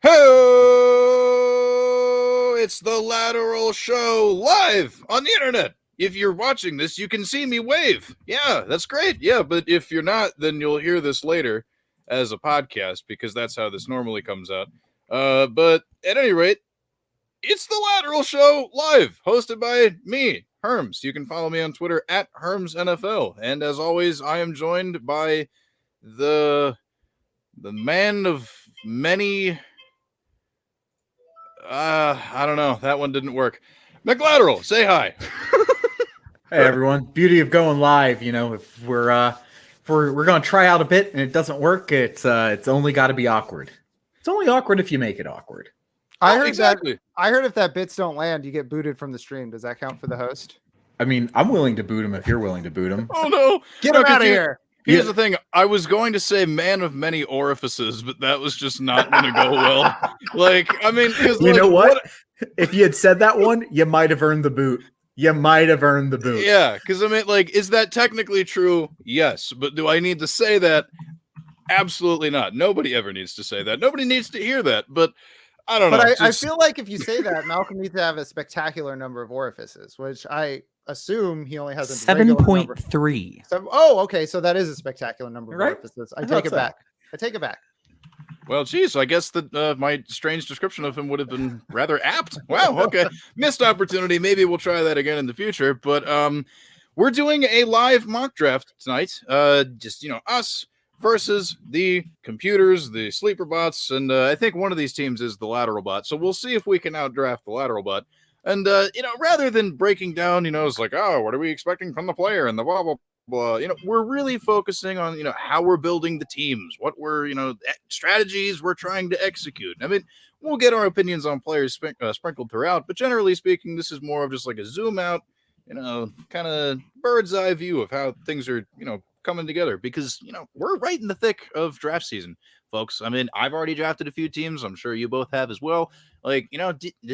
Hey, it's the Lateral Show live on the internet. If you're watching this, you can see me wave. Yeah, that's great. Yeah, but if you're not, then you'll hear this later as a podcast because that's how this normally comes out. But at any rate, it's the Lateral Show live, hosted by me, Herms. You can follow me on Twitter at HermsNFL. And as always, I am joined by the man of many... I don't know. That one didn't work. McLateral, say hi. Hey everyone. Beauty of going live, if we're going to try out a bit and it doesn't work, it's only got to be awkward. It's only awkward if you make it awkward. I heard exactly. I heard if that bits don't land, you get booted from the stream. Does that count for the host? I mean, I'm willing to boot him if you're willing to boot him. Oh no. Get him out of here. Here's the thing. I was going to say man of many orifices, but that was just not going to go well. You know what? If you had said that one, you might have earned the boot. Yeah, because is that technically true? Yes. But do I need to say that? Absolutely not. Nobody ever needs to say that. Nobody needs to hear that. But I don't know. But I feel like if you say that, Malcolm needs to have a spectacular number of orifices, which I assume he only has a 7.3. Okay. So that is a spectacular number of orifices. I take it back. Well, geez, I guess that my strange description of him would have been rather apt. Wow, okay. Missed opportunity. Maybe we'll try that again in the future. But we're doing a live mock draft tonight. Us versus the computers, the sleeper bots, and I think one of these teams is the lateral bot. So we'll see if we can outdraft the lateral bot. And, rather than breaking down, it's like, oh, what are we expecting from the player and the blah, blah, blah. We're really focusing on, how we're building the teams, what we're, strategies we're trying to execute. I mean, we'll get our opinions on players sprinkled throughout, but generally speaking, this is more of just like a zoom out, kind of bird's eye view of how things are, coming together because, we're right in the thick of draft season, folks. I mean, I've already drafted a few teams. I'm sure you both have as well. The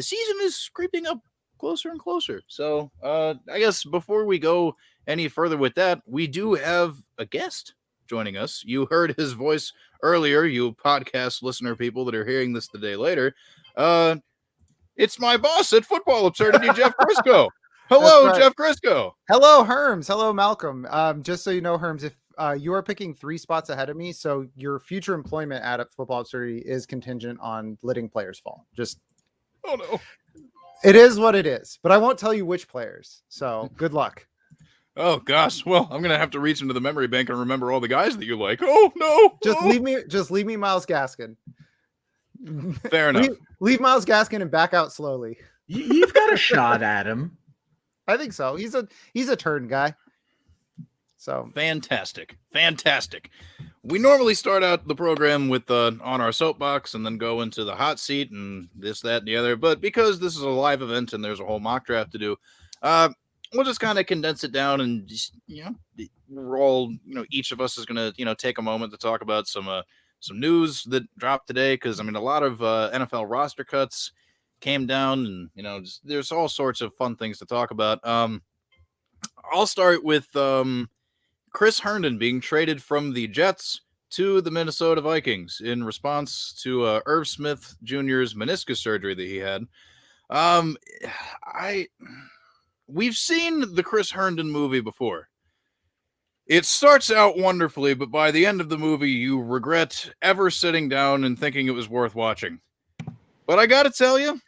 season is creeping up closer and closer. So I guess before we go any further with that, we do have a guest joining us. You heard his voice earlier, you podcast listener people that are hearing this the day later. It's my boss at Football Absurdity, Jeff Crisco. Hello, right. Jeff Crisco. Hello, Herms. Hello, Malcolm. Just so you know, Herms, if you are picking 3 spots ahead of me, so your future employment at Football Absurdity is contingent on letting players fall. Oh no. It is what it is, but I won't tell you which players. So good luck. Oh gosh. Well, I'm gonna have to reach into the memory bank and remember all the guys that you like. Oh no. Just leave me Myles Gaskin. Fair enough. Leave Myles Gaskin and back out slowly. You've got a shot at him. I think so. He's a turn guy. So fantastic. We normally start out the program with on our soapbox and then go into the hot seat and this, that, and the other. But because this is a live event and there's a whole mock draft to do, we'll just kind of condense it down and just, we're all, each of us is going to, take a moment to talk about some news that dropped today. Cause a lot of NFL roster cuts came down and, there's all sorts of fun things to talk about. I'll start with Chris Herndon being traded from the Jets to the Minnesota Vikings in response to Irv Smith Jr.'s meniscus surgery that he had. We've seen the Chris Herndon movie before. It starts out wonderfully, but by the end of the movie, you regret ever sitting down and thinking it was worth watching. But I got to tell you,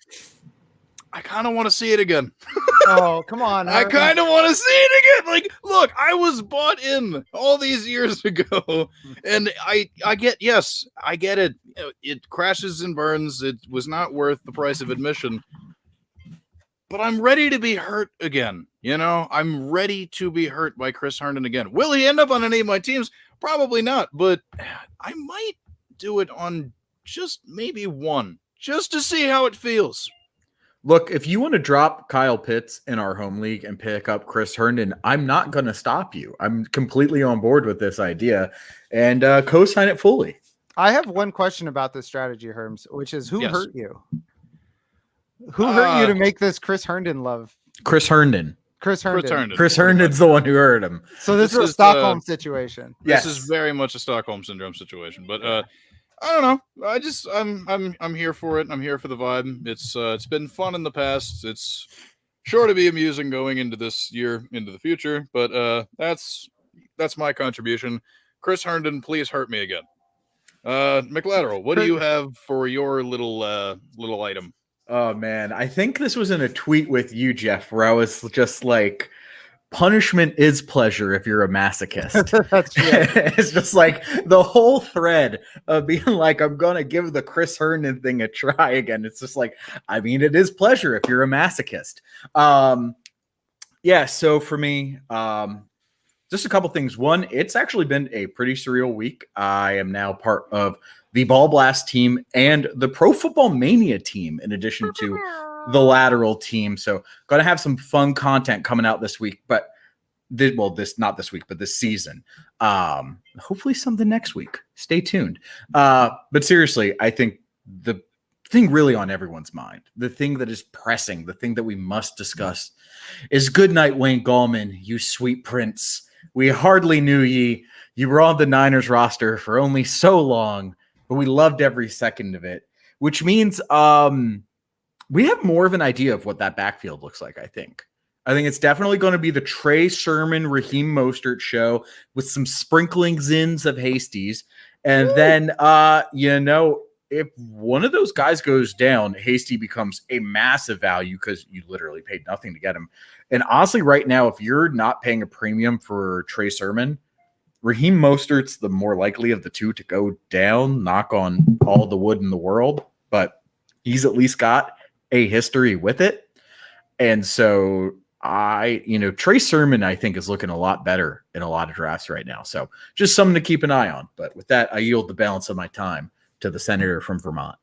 I kind of want to see it again. Oh, come on. I kind of want to see it again. Look, I was bought in all these years ago, and I get it. It crashes and burns. It was not worth the price of admission. But I'm ready to be hurt again. I'm ready to be hurt by Chris Herndon again. Will he end up on any of my teams? Probably not, but I might do it on just maybe one, just to see how it feels. Look, if you want to drop Kyle Pitts in our home league and pick up Chris Herndon, I'm not going to stop you. I'm completely on board with this idea and co-sign it fully. I have one question about this strategy, Herms, which is who hurt you? Who hurt you to make this Chris Herndon love? Chris Herndon. Chris Herndon. Chris Herndon's the one who hurt him. So this is a Stockholm situation. This is very much a Stockholm syndrome situation. But I don't know. I'm here for it. I'm here for the vibe. It's been fun in the past. It's sure to be amusing going into this year, into the future. But that's my contribution. Chris Herndon, please hurt me again. McLateral, what do you have for your little item? Oh man, I think this was in a tweet with you, Jeff, where I was just like, punishment is pleasure if you're a masochist. That's true. It's just like the whole thread of being like, I'm going to give the Chris Herndon thing a try again. It's just like, I mean, it is pleasure if you're a masochist. Yeah, so for me, just a couple things. One, it's actually been a pretty surreal week. I am now part of the Ball Blast team and the Pro Football Mania team, in addition to the Lateral team. So going to have some fun content coming out this week, but not this week, but this season. Hopefully something next week. Stay tuned. But seriously, I think the thing really on everyone's mind, the thing that is pressing, the thing that we must discuss is good night, Wayne Gallman, you sweet prince. We hardly knew ye. You were on the Niners roster for only so long, but we loved every second of it, which means we have more of an idea of what that backfield looks like, I think. It's definitely going to be the Trey Sermon, Raheem Mostert show with some sprinklings of Hasties. And then, if one of those guys goes down, Hasty becomes a massive value because you literally paid nothing to get him. And honestly, right now, if you're not paying a premium for Trey Sermon, Raheem Mostert's the more likely of the two to go down, knock on all the wood in the world, but he's at least got a history with it. And so Trey Sermon, I think, is looking a lot better in a lot of drafts right now. So just something to keep an eye on. But with that, I yield the balance of my time to the senator from Vermont.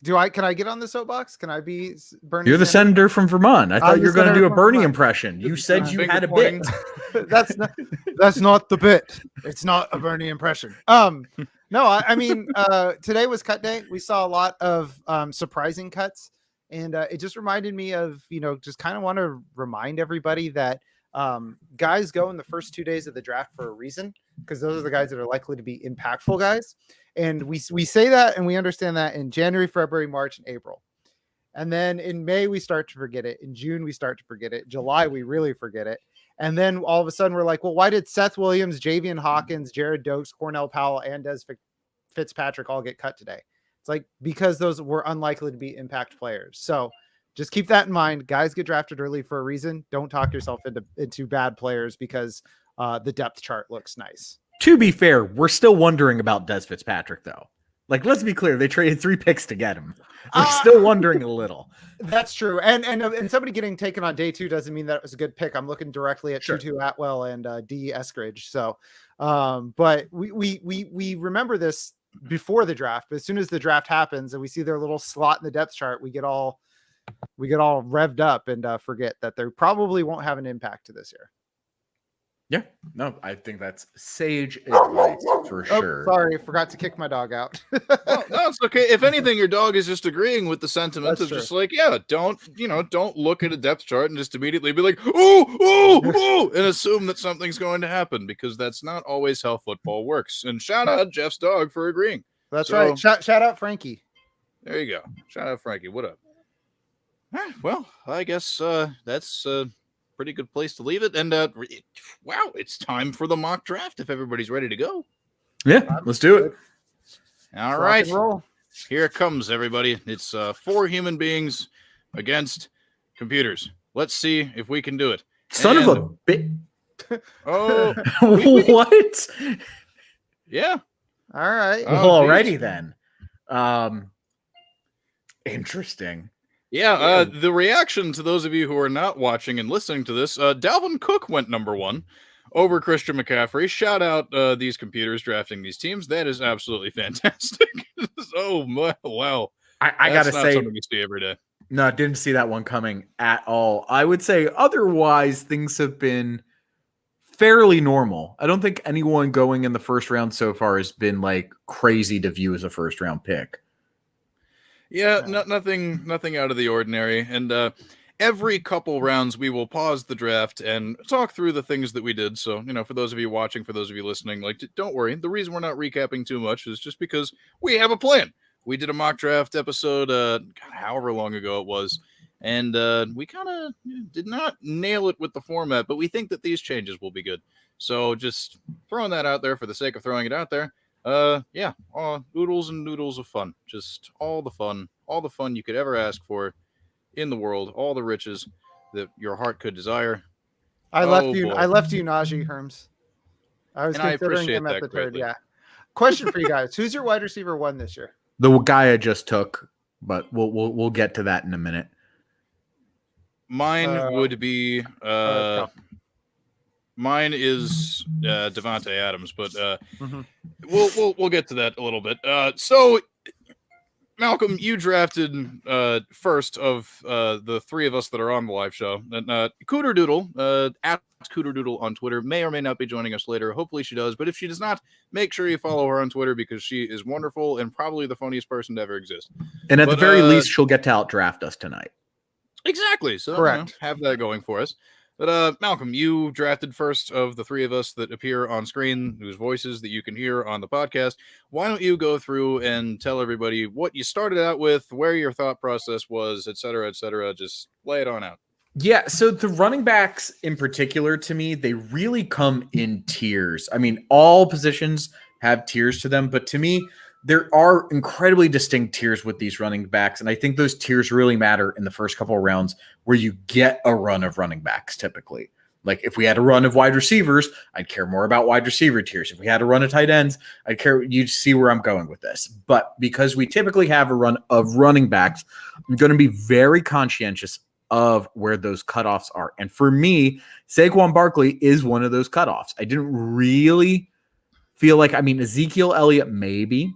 Can I get on the soapbox? Can I be Bernie? You're the senator from Vermont. I thought you were going to do a Bernie Vermont impression. You said you had a bit. That's not the bit. It's not a Bernie impression. No, I mean, today was cut day. We saw a lot of surprising cuts, and it just reminded me of, just kind of want to remind everybody that guys go in the first 2 days of the draft for a reason, because those are the guys that are likely to be impactful guys. And we say that, and we understand that in January, February, March, and April. And then in May, we start to forget it. In June, we start to forget it. July, we really forget it. And then all of a sudden, we're like, well, why did Seth Williams, Javian Hawkins, Jared Dokes, Cornell Powell, and Des Fitzpatrick all get cut today? It's like, because those were unlikely to be impact players. So just keep that in mind. Guys get drafted early for a reason. Don't talk yourself into bad players because the depth chart looks nice. To be fair, we're still wondering about Des Fitzpatrick, though. Like, let's be clear. They traded 3 picks to get him. We're still wondering a little. That's true. And somebody getting taken on day 2 doesn't mean that it was a good pick. I'm looking directly at Tutu Atwell and D. Eskridge. So, but we remember this before the draft. But as soon as the draft happens and we see their little slot in the depth chart, we get all revved up and forget that they probably won't have an impact to this year. Yeah, no, I think that's sage advice for sure. Sorry, forgot to kick my dog out. No, it's okay. If anything, your dog is just agreeing with the sentiment That's of true. just like, yeah, don't look at a depth chart and just immediately be like, ooh, and assume that something's going to happen, because that's not always how football works. And shout out Jeff's dog for agreeing. That's right. Shout out Frankie. There you go. Shout out Frankie. What up? Well, I guess that's pretty good place to leave it. And wow, it's time for the mock draft if everybody's ready to go. Yeah, let's do it. All right, here it comes, everybody. It's 4 human beings against computers. Let's see if we can do it. Son of a bit. Oh, what? Yeah. All right. Well, alrighty then. Interesting. Yeah, the reaction to those of you who are not watching and listening to this, Dalvin Cook went number 1 over Christian McCaffrey. Shout out these computers drafting these teams. That is absolutely fantastic. Oh, wow. I got to say, something you see every day. No, I didn't see that one coming at all. I would say otherwise things have been fairly normal. I don't think anyone going in the first round so far has been like crazy to view as a first round pick. Yeah, nothing out of the ordinary. And every couple rounds, we will pause the draft and talk through the things that we did. So, for those of you watching, for those of you listening, don't worry. The reason we're not recapping too much is just because we have a plan. We did a mock draft episode, however long ago it was, and we kind of did not nail it with the format, but we think that these changes will be good. So just throwing that out there for the sake of throwing it out there. Oodles and noodles of fun. Just all the fun you could ever ask for in the world, all the riches that your heart could desire. I left you Najee, Herms. I was And I considering appreciate him at that the greatly. third. Yeah. Question for you guys: who's your wide receiver one this year? The guy I just took, but we'll get to that in a minute. Mine would be mine is Devante Adams, but we'll get to that a little bit. So Malcolm, you drafted first of the three of us that are on the live show. And Cooter Doodle, at Cooter Doodle on Twitter, may or may not be joining us later. Hopefully she does. But if she does not, make sure you follow her on Twitter because she is wonderful and probably the funniest person to ever exist. And at the very least, she'll get to outdraft us tonight. Exactly. So correct. Have that going for us. But Malcolm, you drafted first of the three of us that appear on screen, whose voices that you can hear on the podcast. Why don't you go through and tell everybody what you started out with, where your thought process was, et cetera, et cetera. Just lay it on out. Yeah, so the running backs in particular, to me, they really come in tiers. I mean, all positions have tiers to them, but to me, there are incredibly distinct tiers with these running backs, and I think those tiers really matter in the first couple of rounds where you get a run of running backs typically. Like if we had a run of wide receivers, I'd care more about wide receiver tiers. If we had a run of tight ends, I'd care. You'd see where I'm going with this. But because we typically have a run of running backs, I'm going to be very conscientious of where those cutoffs are. And for me, Saquon Barkley is one of those cutoffs. I didn't really feel like, Ezekiel Elliott maybe,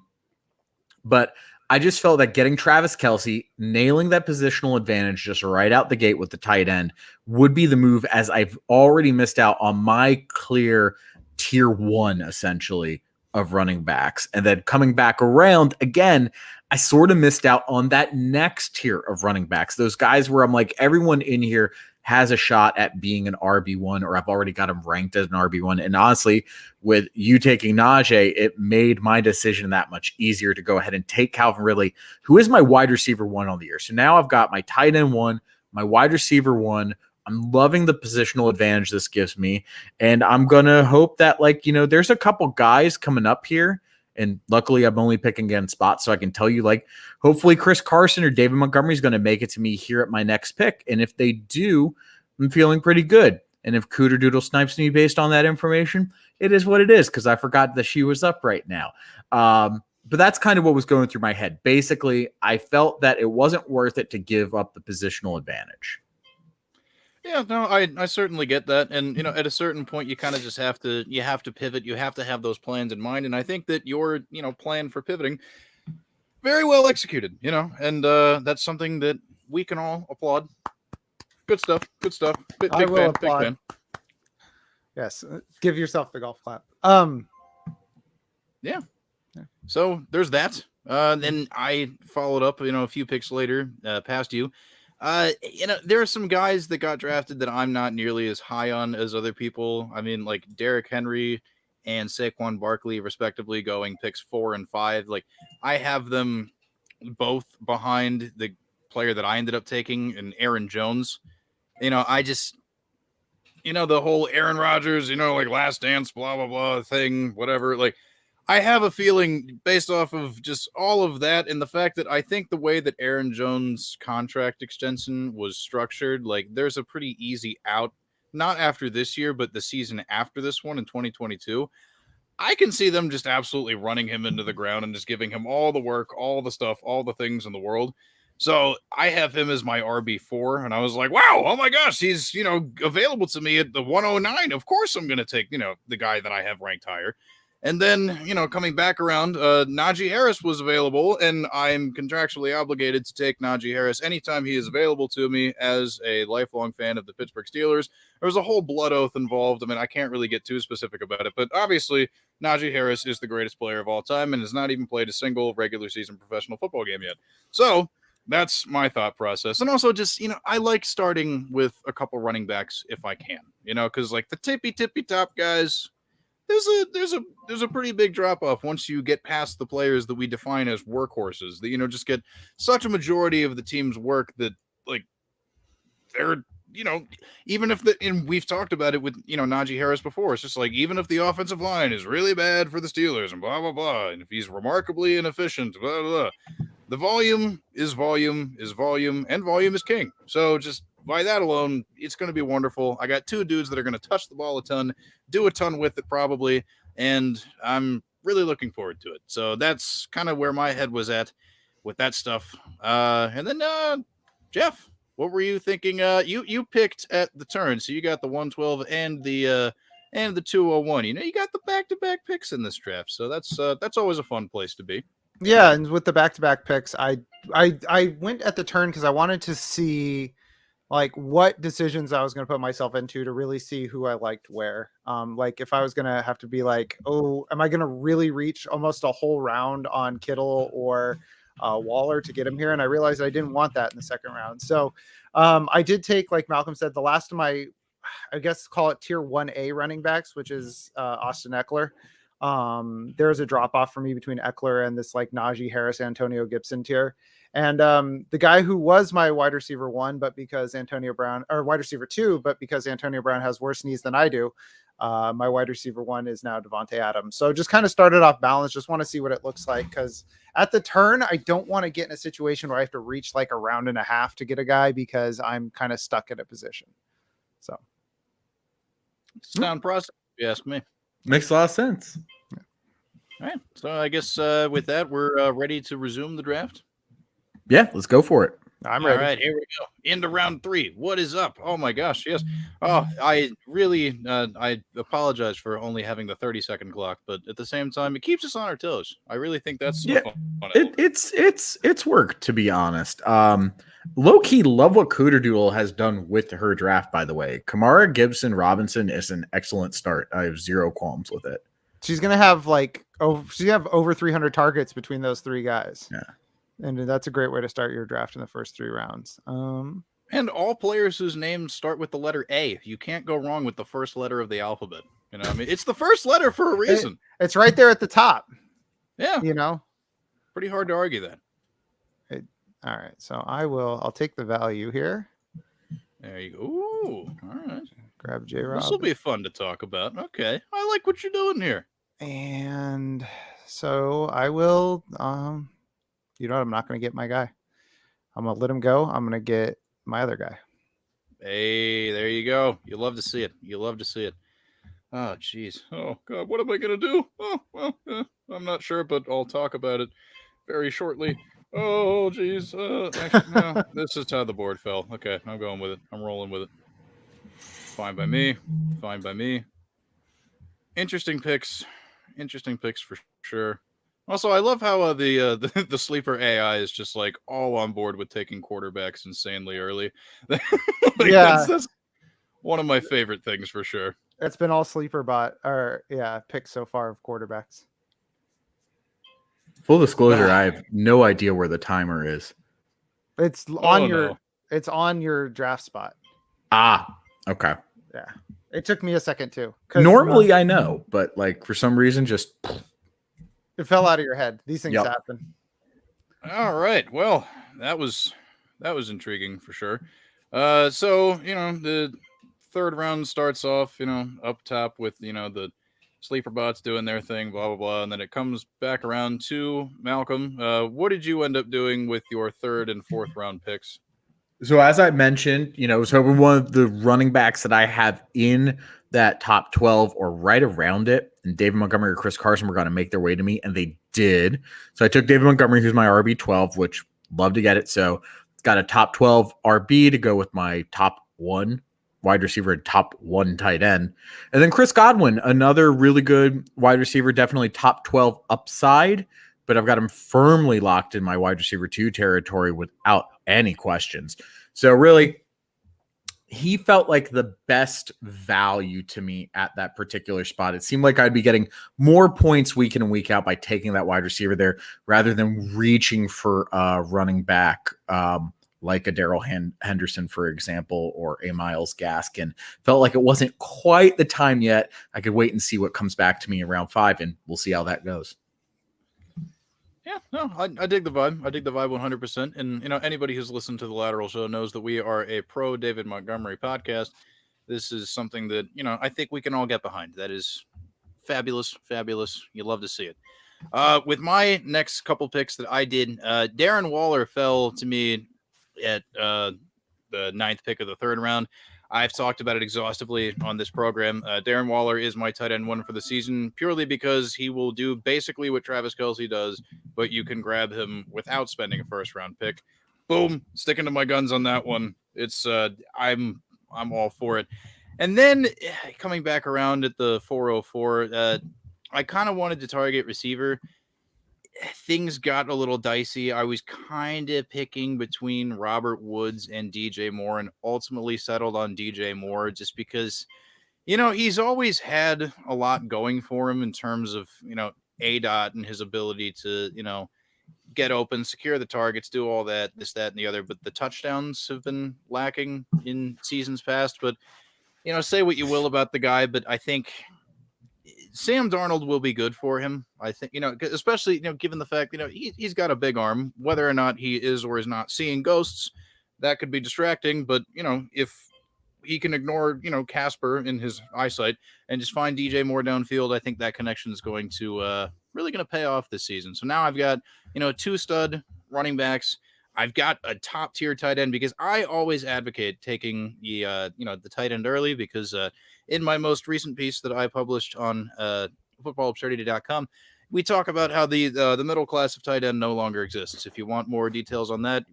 but I just felt that getting Travis Kelce, nailing that positional advantage just right out the gate with the tight end would be the move, as I've already missed out on my clear tier one, essentially, of running backs. And then coming back around again, I sort of missed out on that next tier of running backs. Those guys where I'm like, everyone in here has a shot at being an RB1, or I've already got him ranked as an RB1. And honestly, with you taking Najee, it made my decision that much easier to go ahead and take Calvin Ridley, who is my wide receiver one on the year. So now I've got my tight end one, my wide receiver one. I'm loving the positional advantage this gives me. And I'm going to hope that, there's a couple guys coming up here. And luckily, I'm only picking against spots, so I can tell you, hopefully Chris Carson or David Montgomery is going to make it to me here at my next pick. And if they do, I'm feeling pretty good. And if Cooter Doodle snipes me based on that information, it is what it is, because I forgot that she was up right now. But that's kind of what was going through my head. Basically, I felt that it wasn't worth it to give up the positional advantage. Yeah, no, I certainly get that. And, at a certain point, you kind of just have to pivot. You have to have those plans in mind. And I think that your, plan for pivoting very well executed, and that's something that we can all applaud. Good stuff. Big fan. Yes. Give yourself the golf clap. Yeah. So there's that. Then I followed up, a few picks later, past you. There are some guys that got drafted that I'm not nearly as high on as other people. Like Derrick Henry and Saquon Barkley, respectively, going picks 4 and 5. I have them both behind the player that I ended up taking, and Aaron Jones. I just, the whole Aaron Rodgers, last dance, blah, blah, blah thing, whatever. I have a feeling based off of just all of that and the fact that I think the way that Aaron Jones' contract extension was structured, there's a pretty easy out, not after this year, but the season after this one in 2022. I can see them just absolutely running him into the ground and just giving him all the work, all the stuff, all the things in the world. So I have him as my RB4, and I was like, wow, oh my gosh, he's, available to me at the 109. Of course I'm going to take, the guy that I have ranked higher. And then, coming back around, Najee Harris was available, and I'm contractually obligated to take Najee Harris anytime he is available to me as a lifelong fan of the Pittsburgh Steelers. There was a whole blood oath involved. I can't really get too specific about it, but obviously Najee Harris is the greatest player of all time and has not even played a single regular season professional football game yet. So That's my thought process. And also just, I like starting with a couple running backs if I can, because like the tippy top guys, there's a pretty big drop off once you get past the players that we define as workhorses that, just get such a majority of the team's work that like they're, even if and we've talked about it with, Najee Harris before. It's just like, even if the offensive line is really bad for the Steelers and blah, blah, blah, and if he's remarkably inefficient, blah, blah, blah, the volume is volume is volume, and volume is king. So just by that alone, it's going to be wonderful. I got two dudes that are going to touch the ball a ton, do a ton with it probably, and I'm really looking forward to it. So that's kind of where my head was at with that stuff. And then Jeff, what were you thinking? You picked at the turn, so you got the 112 and the 201. You got the back-to-back picks in this draft, so that's always a fun place to be. Yeah, and with the back-to-back picks, I went at the turn because I wanted to see like what decisions I was going to put myself into to really see who I liked where. Like if I was going to have to be like, oh, am I going to really reach almost a whole round on Kittle or Waller to get him here? And I realized I didn't want that in the second round. So I did take, like Malcolm said, the last of my, I guess call it tier 1A running backs, which is Austin Eckler. There's a drop off for me between Eckler and this like Najee Harris, Antonio Gibson tier. And the guy who was my wide receiver 1, but because Antonio Brown, or wide receiver 2, but because Antonio Brown has worse knees than I do, my wide receiver 1 is now Devante Adams. So just kind of started off balanced. Just want to see what it looks like, because at the turn, I don't want to get in a situation where I have to reach like a round and a half to get a guy because I'm kind of stuck at a position. So sound process, if you ask me. Makes a lot of sense. All right. So I guess with that, we're ready to resume the draft. Yeah, let's go for it. I'm ready. All right, here we go. Into round 3. What is up? Oh my gosh, yes. Oh, I really, I apologize for only having the 30-second clock, but at the same time, it keeps us on our toes. I really think that's Yeah, fun. It's work, to be honest. Low key, love what Cooter Doodle has done with her draft. By the way, Kamara Gibson Robinson is an excellent start. I have zero qualms with it. She's gonna have over 300 targets between those 3 guys. Yeah. And that's a great way to start your draft in the first 3 rounds. And all players whose names start with the letter A. You can't go wrong with the first letter of the alphabet. I mean, it's the first letter for a reason. It's right there at the top. Yeah. Pretty hard to argue that. All right. So I'll take the value here. There you go. Ooh, all right. Grab J-Rob. This will be fun to talk about. Okay. I like what you're doing here. And so I will, I'm not going to get my guy. I'm going to let him go. I'm going to get my other guy. Hey, there you go. You love to see it. Oh, geez. Oh, God. What am I going to do? Oh, well, I'm not sure, but I'll talk about it very shortly. Oh, geez. Actually, no, this is how the board fell. Okay, I'm going with it. I'm rolling with it. Fine by me. Interesting picks for sure. Also, I love how the sleeper AI is just like all on board with taking quarterbacks insanely early. That's one of my favorite things for sure. It's been all sleeper picks so far of quarterbacks. Full disclosure, I have no idea where the timer is. It's on your draft spot. Ah, okay. Yeah. It took me a second too. Normally I know, but like for some reason just it fell out of your head. These things happen. All right. Well, that was intriguing for sure. So, the third round starts off, up top with, the sleeper bots doing their thing, blah, blah, blah. And then it comes back around to Malcolm. What did you end up doing with your third and fourth round picks? So as I mentioned, I was hoping one of the running backs that I have in that top 12 or right around it, and David Montgomery or Chris Carson were going to make their way to me, and they did. So I took David Montgomery, who's my RB12, which love to get it. So it's got a top 12 RB to go with my top 1 wide receiver and top 1 tight end. And then Chris Godwin, another really good wide receiver, definitely top 12 upside, but I've got him firmly locked in my wide receiver 2 territory without any questions. So really, he felt like the best value to me at that particular spot. It seemed like I'd be getting more points week in and week out by taking that wide receiver there rather than reaching for a running back like a Darrell Henderson, for example, or a Myles Gaskin. Felt like it wasn't quite the time yet. I could wait and see what comes back to me in round 5, and we'll see how that goes. Yeah, no, I dig the vibe. I dig the vibe 100%. And, anybody who's listened to the Lateral Show knows that we are a pro David Montgomery podcast. This is something that, I think we can all get behind. That is fabulous, fabulous. You love to see it. With my next couple picks that I did, Darren Waller fell to me at the 9th pick of the 3rd round. I've talked about it exhaustively on this program. Darren Waller is my tight end 1 for the season purely because he will do basically what Travis Kelce does, but you can grab him without spending a 1st-round pick. Boom, sticking to my guns on that one. It's I'm all for it. And then coming back around at the 404, I kind of wanted to target receiver. Things got a little dicey. I was kind of picking between Robert Woods and DJ Moore and ultimately settled on DJ Moore just because, he's always had a lot going for him in terms of, ADOT and his ability to, get open, secure the targets, do all that, this, that, and the other. But the touchdowns have been lacking in seasons past. But, say what you will about the guy, but I think Sam Darnold will be good for him. I think, especially, given the fact, he's got a big arm, whether or not he is or is not seeing ghosts, that could be distracting. But, if he can ignore, Casper in his eyesight and just find DJ Moore downfield, I think that connection is going to really going to pay off this season. So now I've got, 2 stud running backs. I've got a top tier tight end because I always advocate taking the tight end early because in my most recent piece that I published on footballabsurdity.com, we talk about how the middle class of tight end no longer exists. If you want more details on that,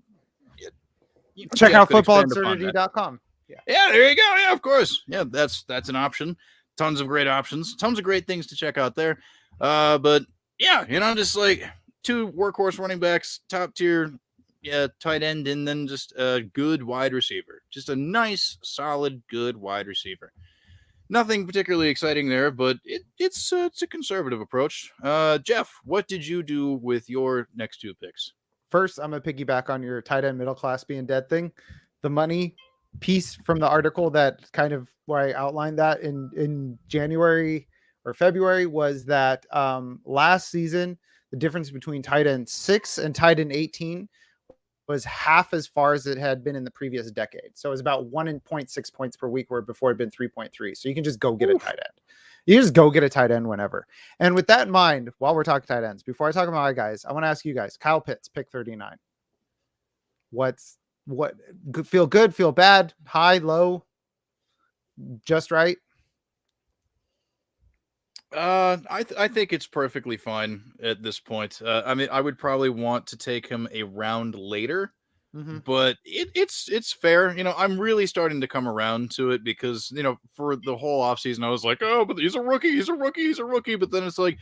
check out footballabsurdity.com. Yeah, there you go. Yeah, of course. Yeah, that's an option. Tons of great options. Tons of great things to check out there. But yeah, just like 2 workhorse running backs, top tier tight end, and then just a good wide receiver. Just a nice, solid, good wide receiver. Nothing particularly exciting there, but it's a conservative approach. Jeff, what did you do with your next 2 picks? First, I'm going to piggyback on your tight end middle class being dead thing. The money piece from the article that kind of where I outlined that in January or February was that last season, the difference between tight end 6 and tight end 18 was half as far as it had been in the previous decade. So it was about 1.6 points per week, where before it had been 3.3. So you can just go get a tight end. You just go get a tight end whenever. And with that in mind, while we're talking tight ends, before I talk about my guys, I want to ask you guys, Kyle Pitts, pick 39. What feel good, feel bad, high, low, just right? I think it's perfectly fine at this point. I mean, I would probably want to take him a round later, but it's fair. I'm really starting to come around to it because, for the whole offseason, I was like, oh, but he's a rookie. But then it's like,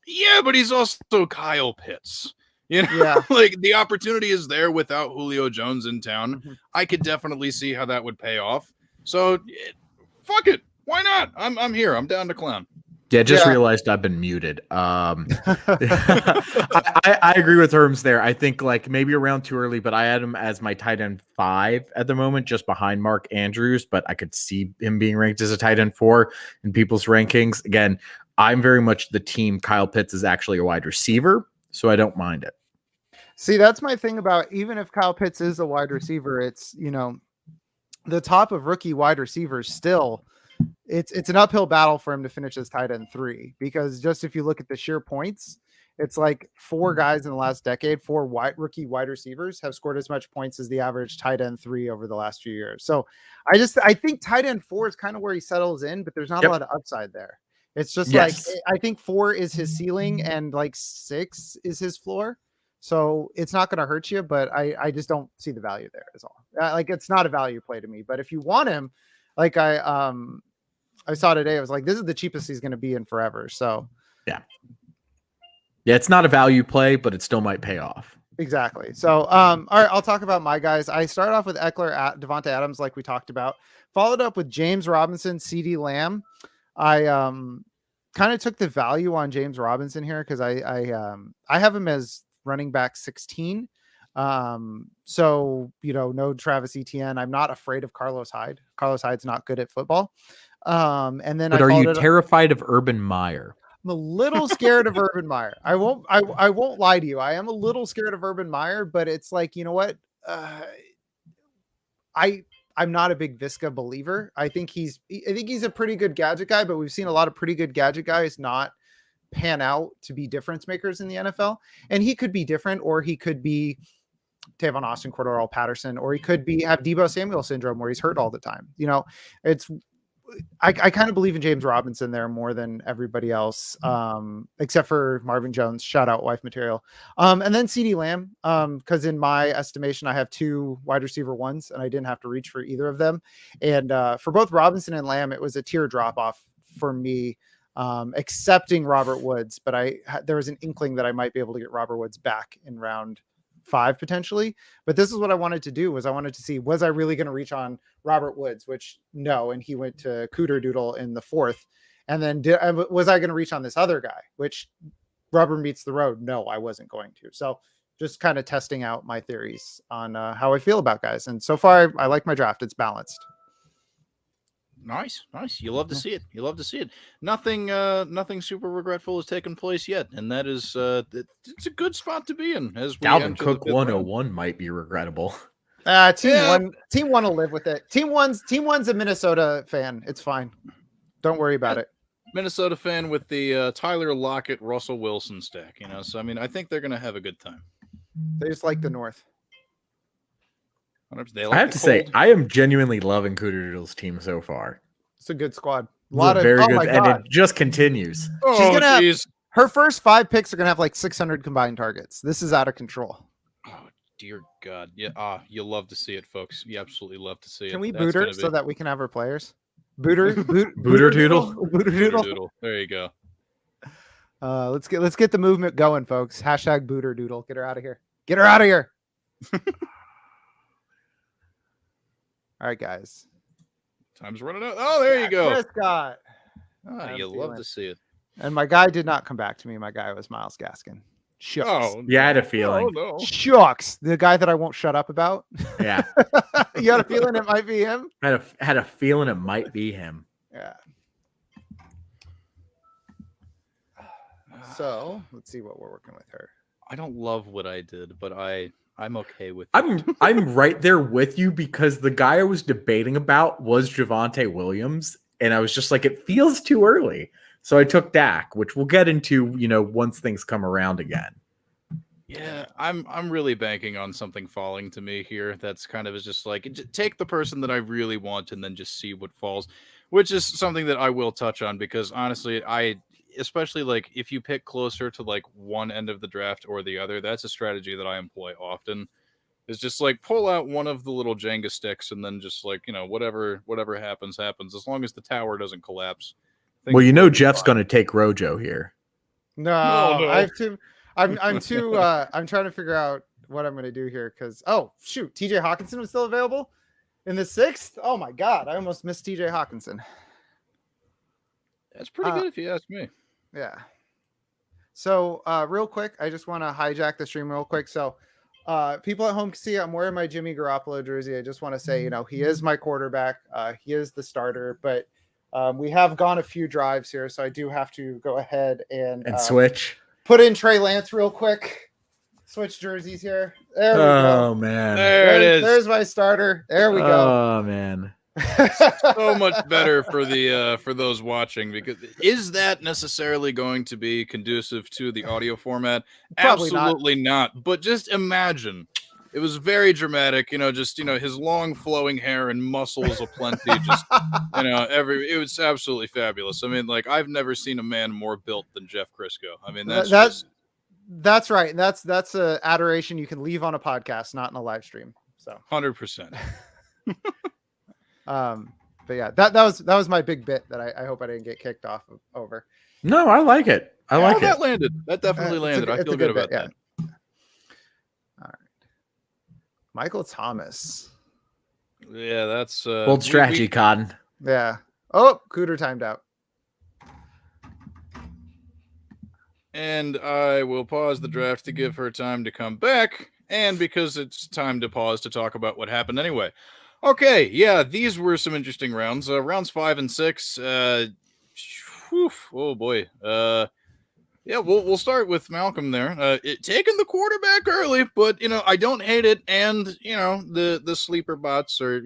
yeah, but he's also Kyle Pitts. Yeah. Like the opportunity is there without Julio Jones in town. I could definitely see how that would pay off. So fuck it. Why not? I'm here. I'm down to clown. Yeah, just realized I've been muted. I agree with Herms there. I think like maybe around too early, but I had him as my tight end 5 at the moment, just behind Mark Andrews, but I could see him being ranked as a tight end 4 in people's rankings. Again, I'm very much the team Kyle Pitts is actually a wide receiver, so I don't mind it. See, that's my thing about even if Kyle Pitts is a wide receiver, it's, the top of rookie wide receivers still, it's an uphill battle for him to finish as tight end 3, because just if you look at the sheer points, it's like 4 guys in the last decade, 4 rookie wide receivers have scored as much points as the average tight end 3 over the last few years. So I think tight end 4 is kind of where he settles in, but there's not a lot of upside there. It's just like, I think 4 is his ceiling and like 6 is his floor. So it's not going to hurt you, but I just don't see the value there is all. Like, it's not a value play to me, but if you want him, like I saw today, I was like, this is the cheapest he's going to be in forever. So yeah, it's not a value play, but it still might pay off. Exactly. So, all right, I'll talk about my guys. I started off with Eckler, at Devontae Adams, like we talked about. Followed up with James Robinson, CeeDee Lamb. I kind of took the value on James Robinson here because I have him as running back 16. So no Travis Etienne. I'm not afraid of Carlos Hyde. Carlos Hyde's not good at football. And then But are you terrified of Urban Meyer? I'm a little scared of Urban Meyer. I won't lie to you. I am a little scared of Urban Meyer, but it's like, you know what? I'm not a big Visca believer. I think he's a pretty good gadget guy, but we've seen a lot of pretty good gadget guys not pan out to be difference makers in the NFL. And he could be different, or he could be Tavon Austin, Cordero Patterson, or he could have Deebo Samuel syndrome where he's hurt all the time. I kind of believe in James Robinson there more than everybody else, except for Marvin Jones. Shout out wife material. And then CeeDee Lamb, because in my estimation, I have 2 wide receiver ones, and I didn't have to reach for either of them. And for both Robinson and Lamb, it was a tier drop off for me, accepting Robert Woods. But there was an inkling that I might be able to get Robert Woods back in round 5 potentially, but this is what I wanted to do. I wanted to see, was I really going to reach on Robert Woods, which no, and he went to Cooter Doodle in the 4th. And then was I going to reach on this other guy, which rubber meets the road? No, I wasn't going to. So just kind of testing out my theories on how I feel about guys. And so far I like my draft. It's balanced. Nice. You love to see it. Nothing super regretful has taken place yet, and that is it's a good spot to be in. As we Dalvin Cook 101 might be regrettable. Team one will live with it. Team one's a Minnesota fan. It's fine. Don't worry about it. Minnesota fan with the Tyler Lockett, Russell Wilson stack. So I mean, I think they're gonna have a good time. They just like the North. I have to say, I am genuinely loving Cooter Doodle's team so far. It's a good squad. Very good, and it just continues. She's gonna her first 5 picks are gonna have like 600 combined targets. This is out of control. Oh dear God! Yeah, you'll love to see it, folks. You absolutely love to see it. Can we boot her so that we can have her players? Booter Doodle. There you go. Let's get the movement going, folks. # Booter Doodle. Get her out of here. Get her out of here. All right, guys. Time's running out. Oh, there you go. Scott. You love to see it. And my guy did not come back to me. My guy was Myles Gaskin. Shucks. Oh, yeah, I had a feeling. Oh, no. Shucks. The guy that I won't shut up about. Yeah. You had a feeling it might be him? Had a feeling it might be him. Yeah. So let's see what we're working with her. I don't love what I did, but I'm okay with it. I'm right there with you, because the guy I was debating about was Devante Williams, and I was just like, it feels too early. So I took Dak, which we'll get into, once things come around again. Yeah, I'm really banking on something falling to me here. That's kind of is just like, take the person that I really want and then just see what falls, which is something that I will touch on, because honestly, especially like if you pick closer to like one end of the draft or the other, that's a strategy that I employ often. Is just like pull out one of the little Jenga sticks and then just like, whatever happens. As long as the tower doesn't collapse. Well, Jeff's going to take Rojo here. No. I have to. I'm too. I'm trying to figure out what I'm going to do here, because TJ Hawkinson was still available in the 6th. Oh my God, I almost missed TJ Hawkinson. That's pretty good if you ask me. Yeah. So real quick, I just want to hijack the stream real quick. So people at home can see I'm wearing my Jimmy Garoppolo jersey. I just want to say, he is my quarterback. He is the starter, but we have gone a few drives here, so I do have to go ahead and switch. Put in Trey Lance real quick. Switch jerseys here. There we go. Oh man. There it is. There's my starter. There we go. Oh man. So much better for those watching, because is that necessarily going to be conducive to the audio format? Probably Absolutely not. But just imagine. It was very dramatic, his long flowing hair and muscles aplenty, it was absolutely fabulous. I mean, like, I've never seen a man more built than Jeff Crisco. I mean, that's right. That's a adoration you can leave on a podcast, not in a live stream. So 100%. But yeah, that was my big bit that I hope I didn't get kicked off over. No, I like it. I like it. That landed. That definitely landed. I feel good about that. Michael Thomas. Yeah, that's Bold strategy, Cotton. Yeah. Oh, Cooter timed out. And I will pause the draft to give her time to come back, and because it's time to pause to talk about what happened anyway. Okay, yeah, these were some interesting rounds. Rounds 5 and 6. Oh boy. Yeah, we'll start with Malcolm there. Taking the quarterback early, but I don't hate it, and the sleeper bots are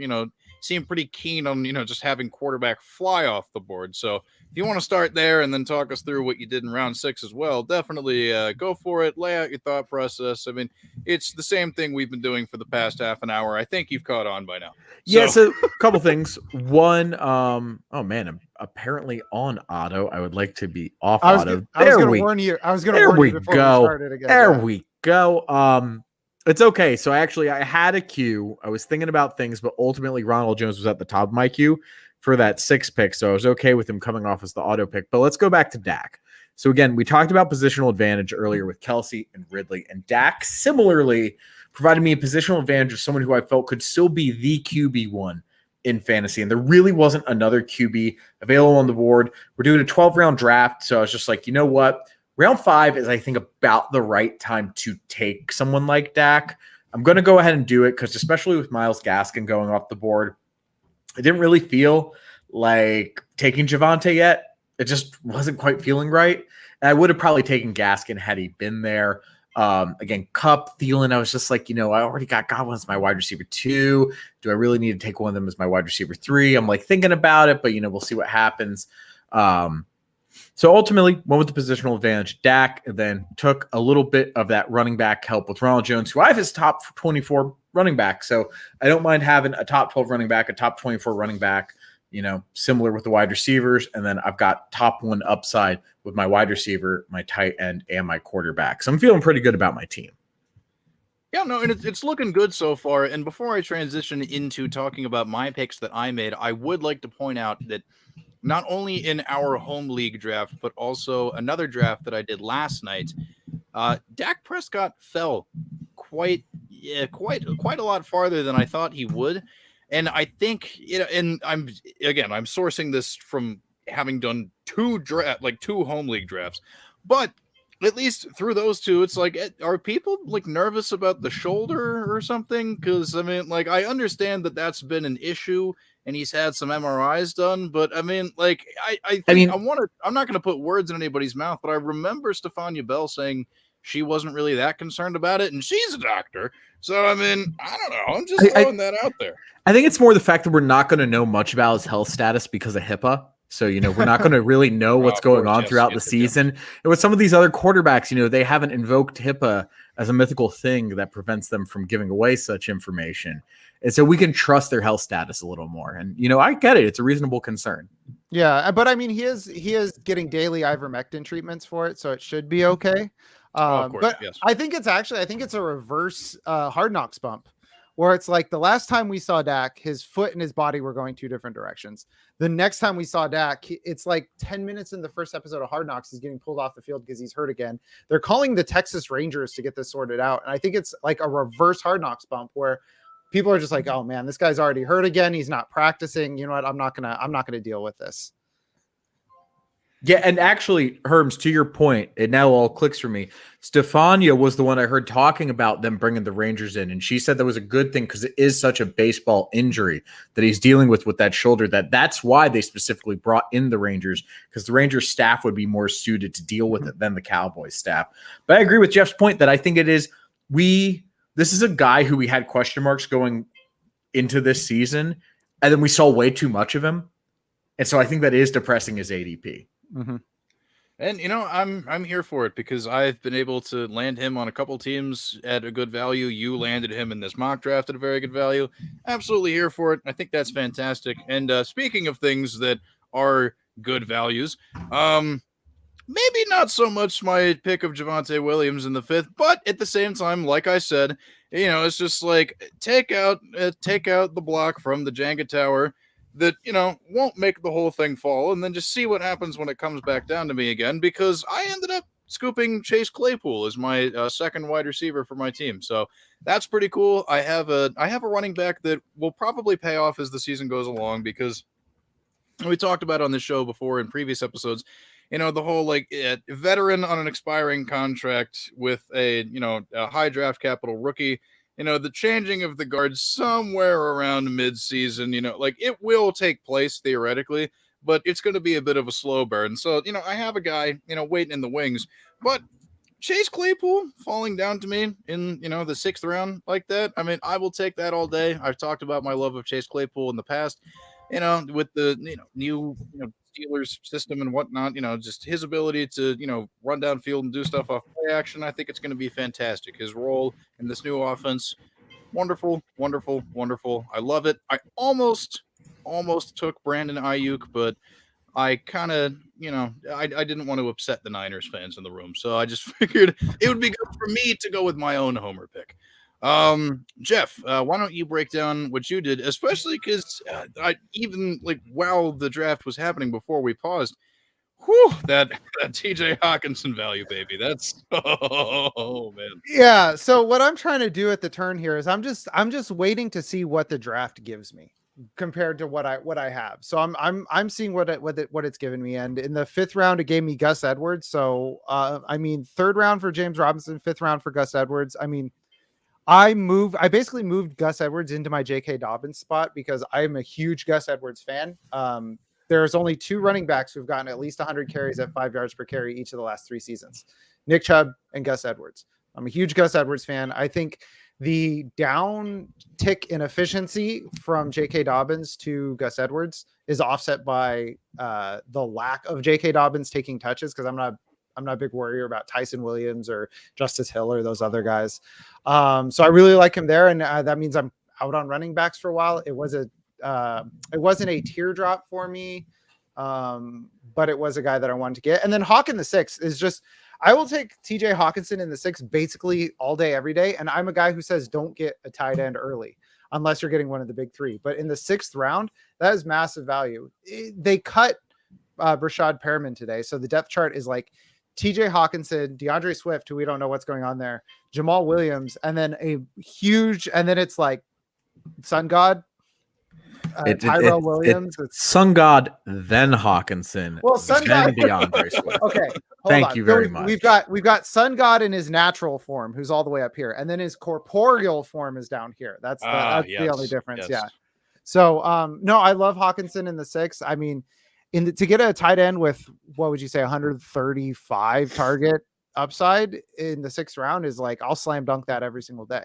seem pretty keen on just having quarterback fly off the board. So if you want to start there and then talk us through what you did in round 6 as well, definitely go for it. Lay out your thought process. I mean, it's the same thing we've been doing for the past half an hour. I think you've caught on by now. Yeah, so a couple things. One, oh man, I'm apparently on auto. I would like to be off auto. I was going to warn you. I was going to warn you before we started again. There we go. It's okay. So I had a queue. I was thinking about things, but ultimately Ronald Jones was at the top of my queue for that 6 pick. So I was okay with him coming off as the auto pick. But let's go back to Dak. So again, we talked about positional advantage earlier with Kelsey and Ridley, and Dak similarly provided me a positional advantage of someone who I felt could still be the QB1 in fantasy. And there really wasn't another QB available on the board. We're doing a 12-round draft. So I was just like, you know what? Round 5 is, I think, about the right time to take someone like Dak. I'm going to go ahead and do it because especially with Myles Gaskin going off the board, I didn't really feel like taking Devante yet. It just wasn't quite feeling right. And I would have probably taken Gaskin had he been there. Again, Kupp, Thielen, I was just like, I already got Godwin as my wide receiver 2. Do I really need to take one of them as my wide receiver 3? I'm like thinking about it, but we'll see what happens. So ultimately went with the positional advantage, Dak, and then took a little bit of that running back help with Ronald Jones, who I have his top 24 running back. So I don't mind having a top 12 running back, a top 24 running back, similar with the wide receivers. And then I've got top 1 upside with my wide receiver, my tight end, and my quarterback. So I'm feeling pretty good about my team. Yeah, no, and it's looking good so far. And before I transition into talking about my picks that I made, I would like to point out that not only in our home league draft, but also another draft that I did last night, Dak Prescott fell quite a lot farther than I thought he would. And I think, and I'm sourcing this from having done 2 home league drafts, but at least through those 2, it's like, are people nervous about the shoulder or something? Because I understand that that's been an issue and he's had some MRIs done, but I'm not going to put words in anybody's mouth, but I remember Stephania Bell saying she wasn't really that concerned about it, and she's a doctor. So, I don't know. I'm just throwing that out there. I think it's more the fact that we're not going to know much about his health status because of HIPAA. So, we're not going to really know what's going on throughout the season. And with some of these other quarterbacks, they haven't invoked HIPAA as a mythical thing that prevents them from giving away such information. And so we can trust their health status a little more. And, I get it. It's a reasonable concern. Yeah. But he is getting daily ivermectin treatments for it. So it should be okay. Of course, but yes. I think it's a reverse Hard Knocks bump where it's like the last time we saw Dak, his foot and his body were going 2 different directions. The next time we saw Dak, it's like 10 minutes in the first episode of Hard Knocks, he's getting pulled off the field because he's hurt again. They're calling the Texas Rangers to get this sorted out. And I think it's like a reverse Hard Knocks bump where people are just like, oh man, this guy's already hurt again. He's not practicing. You know what? I'm not gonna deal with this. Yeah, and actually, Herms, to your point, it now all clicks for me. Stefania was the one I heard talking about them bringing the Rangers in, and she said that was a good thing because it is such a baseball injury that he's dealing with that shoulder. That's why they specifically brought in the Rangers, because the Rangers staff would be more suited to deal with it than the Cowboys staff. But I agree with Jeff's point that I think it is this is a guy who we had question marks going into this season, and then we saw way too much of him, and so I think that is depressing his ADP. Mm-hmm. And I'm here for it because I've been able to land him on a couple teams at a good value. You landed him in this mock draft at a very good value. Absolutely here for it. I think that's fantastic. And speaking of things that are good values, maybe not so much my pick of Devante Williams in the 5th, but at the same time, like I said, it's just like take out the block from the Jenga tower that, won't make the whole thing fall, and then just see what happens when it comes back down to me again, because I ended up scooping Chase Claypool as my second wide receiver for my team. So that's pretty cool. I have a running back that will probably pay off as the season goes along, because we talked about on this show before in previous episodes, the whole veteran on an expiring contract with a high draft capital rookie. The changing of the guards somewhere around mid-season, it will take place theoretically, but it's going to be a bit of a slow burn. So, I have a guy, waiting in the wings, but Chase Claypool falling down to me in, the 6th round like that. I mean, I will take that all day. I've talked about my love of Chase Claypool in the past, with the, new, Steelers system and whatnot, just his ability to, run downfield and do stuff off play action. I think it's going to be fantastic. His role in this new offense, wonderful, wonderful, wonderful. I love it. I almost took Brandon Ayuk, but I kind of, I didn't want to upset the Niners fans in the room. So I just figured it would be good for me to go with my own homer pick. Jeff, why don't you break down what you did, especially because I even while the draft was happening before we paused, that TJ Hawkinson value, baby. That's man. Yeah. So what I'm trying to do at the turn here is I'm just waiting to see what the draft gives me compared to what I have. So I'm seeing what it's given me. And in the 5th round, it gave me Gus Edwards. So 3rd round for James Robinson, 5th round for Gus Edwards. I basically moved Gus Edwards into my J.K. Dobbins spot because I'm a huge Gus Edwards fan. There's only 2 running backs who've gotten at least 100 carries at 5 yards per carry each of the last 3 seasons, Nick Chubb and Gus Edwards. I'm a huge Gus Edwards fan. I think the down tick in efficiency from J.K. Dobbins to Gus Edwards is offset by the lack of J.K. Dobbins taking touches, because I'm not a big worrier about Tyson Williams or Justice Hill or those other guys. So I really like him there. And that means I'm out on running backs for a while. It wasn't a teardrop for me, but it was a guy that I wanted to get. And then Hawk in the 6th is just, I will take TJ Hawkinson in the 6th basically all day, every day. And I'm a guy who says, don't get a tight end early unless you're getting one of the big 3. But in the 6th round, that is massive value. They cut Brashad Perriman today. So the depth chart is TJ Hawkinson, DeAndre Swift, who we don't know what's going on there, Jamal Williams, and then and then it's Sun God, Tyrell Williams. It's Sun God, then Hawkinson, Sun then God. DeAndre Swift. Okay, thank you very much. We've got Sun God in his natural form, who's all the way up here, and then his corporeal form is down here. That's the only difference. Yes. Yeah. So no, I love Hawkinson in the 6th. To get a tight end with, what would you say, 135 target upside in the 6th round is I'll slam dunk that every single day.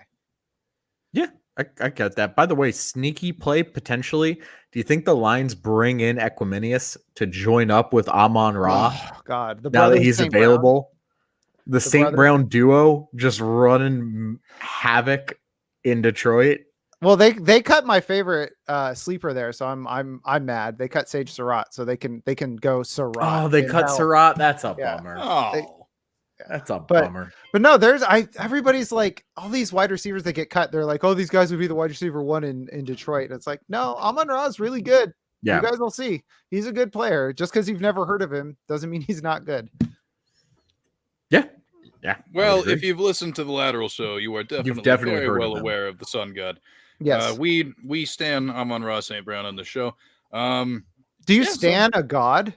Yeah, I get that. By the way, sneaky play potentially. Do you think the Lions bring in Equiminius to join up with Amon-Ra? Oh, God. Now that he's available, the St. Brown duo just running havoc in Detroit. Well, they cut my favorite sleeper there, so I'm mad. They cut Sage Surratt, so they can go Surratt. Oh, they cut Surratt. That's a bummer. That's a bummer. But no, everybody's all these wide receivers that get cut. They're oh, these guys would be the wide receiver 1 in Detroit. And it's no, Amon-Ra is really good. Yeah, you guys will see. He's a good player. Just because you've never heard of him doesn't mean he's not good. Yeah. Well, if you've listened to the Lateral show, you are definitely very well aware of the Sun God. Yes, we stand Amon-Ra St. Brown on the show. Do you stand a god,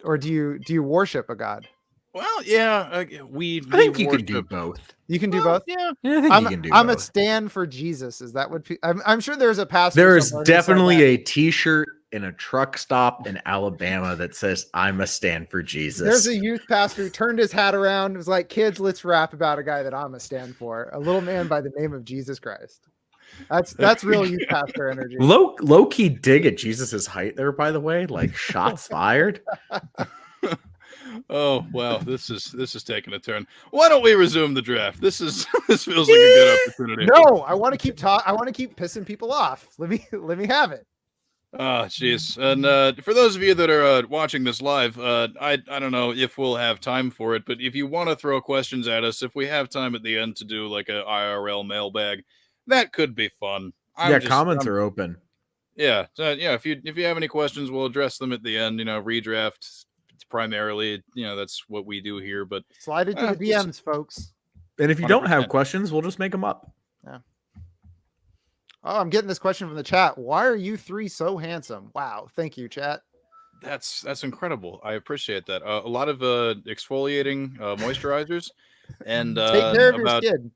or do you worship a god? Well, yeah, I think you can do both. You can do both. Yeah, I think you can do. I'm both. A stand for Jesus. Is that what? I'm sure there's a pastor. There is definitely a T-shirt in a truck stop in Alabama that says "I'm a stand for Jesus." There's a youth pastor who turned his hat around and was like, "Kids, let's rap about a guy that I'm a stand for, a little man by the name of Jesus Christ." That's real youth pastor energy. Low key dig at Jesus's height there, by the way. Shots fired. Oh wow, this is taking a turn. Why don't we resume the draft? This feels like a good opportunity. No, I want to keep I want to keep pissing people off. Let me have it. Oh, jeez. And for those of you that are watching this live, I don't know if we'll have time for it, but if you want to throw questions at us, if we have time at the end to do a IRL mailbag, that could be fun. Comments are open. Yeah. So, if you have any questions, we'll address them at the end. Redraft, primarily, that's what we do here. But Slide into the DMs, folks. And if you don't have 100%. questions, we'll just make them up. Yeah. Oh, I'm getting this question from the chat. Why are you three so handsome? Wow. Thank you, chat. That's incredible. I appreciate that. A lot of exfoliating moisturizers and Take care of your about skin.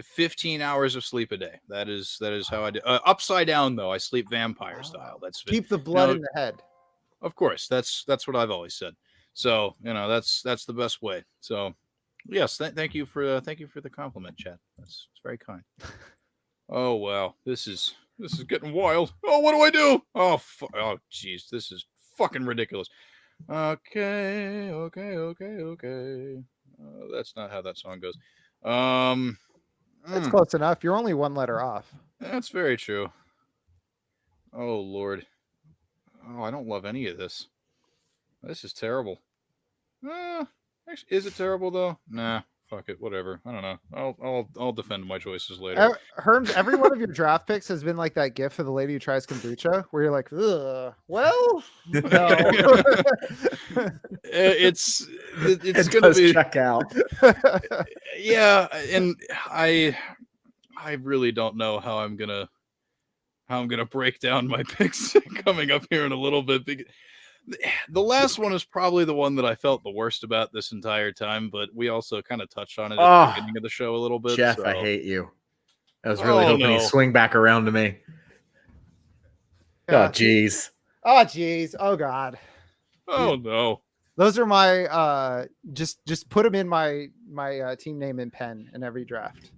15 hours of sleep a day. That is how I do. Upside down though, I sleep vampire style. That's Keep the blood in the head. Of course, that's what I've always said. So that's the best way. So yes, thank you for the compliment, Chad. It's very kind. Oh wow, this is getting wild. Oh, what do I do? Oh jeez, this is fucking ridiculous. Okay. That's not how that song goes. It's close enough. You're only one letter off. That's very true. Oh Lord. Oh, I don't love any of this. This is terrible. Actually, is it terrible though? Nah, fuck it, whatever. I don't know. I'll defend my choices later. Herms, every one of your draft picks has been like that gif of the lady who tries kombucha, where you're like, ugh, well, no. It's It gonna does be check out. Yeah, and I really don't know how I'm gonna break down my picks coming up here in a little bit. The last one is probably the one that I felt the worst about this entire time, but we also kind of touched on it at the beginning of the show a little bit. Jeff, so. I hate you. I was really hoping he'd swing back around to me. Yeah. Oh, jeez. Oh, jeez. Oh, God. Oh, no. Those are my just put them in my team name in pen in every draft.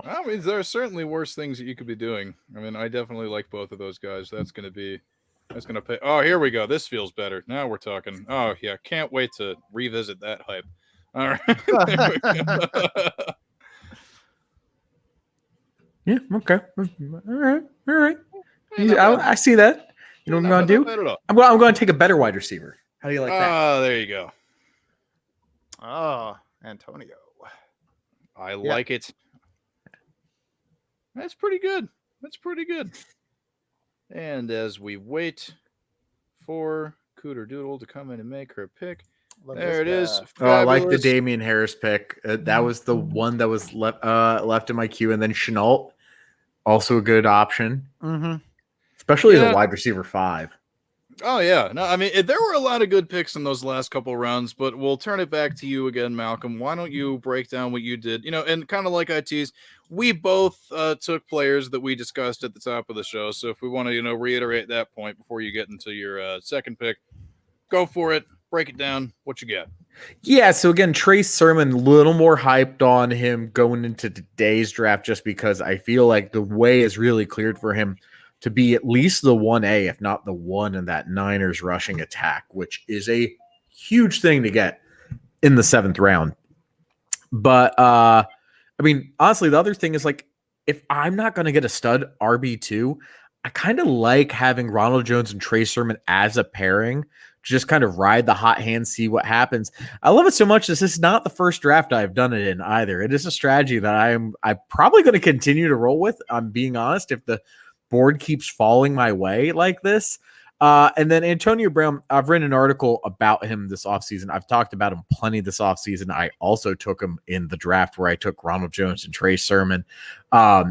I mean, there are certainly worse things that you could be doing. I mean, I definitely like both of those guys. That's going to pay. Oh, here we go. This feels better. Now we're talking. Oh, yeah. Can't wait to revisit that hype. All right. Yeah, okay. All right. I see that. You know what I'm going to do? I'm going to take a better wide receiver. How do you like that? Oh, there you go. Oh, Antonio. I like it. That's pretty good. And as we wait for Cooter Doodle to come in and make her pick, there it is. Oh, I like the Damian Harris pick. That was the one that was left in my queue. And then Chenault, also a good option. Mm-hmm. Especially as a wide receiver 5. Oh, yeah. No, I mean, there were a lot of good picks in those last couple rounds, but we'll turn it back to you again, Malcolm. Why don't you break down what you did? And kind of like I teased, we both took players that we discussed at the top of the show. So if we want to, reiterate that point before you get into your second pick, go for it. Break it down. What you got? Yeah, so again, Trey Sermon, a little more hyped on him going into today's draft just because I feel like the way is really cleared for him to be at least the 1A, if not the 1 in that Niners rushing attack, which is a huge thing to get in the 7th round. But, I mean, honestly, the other thing is like, if I'm not going to get a stud RB2, I kind of like having Ronald Jones and Trey Sermon as a pairing, just kind of ride the hot hand, see what happens. I love it so much. This is not the first draft I've done it in either. It is a strategy that I'm probably going to continue to roll with. I'm being honest. If the board keeps falling my way like this. And then Antonio Brown, I've written an article about him this offseason. I've talked about him plenty this offseason. I also took him in the draft where I took Ronald Jones and Trey Sermon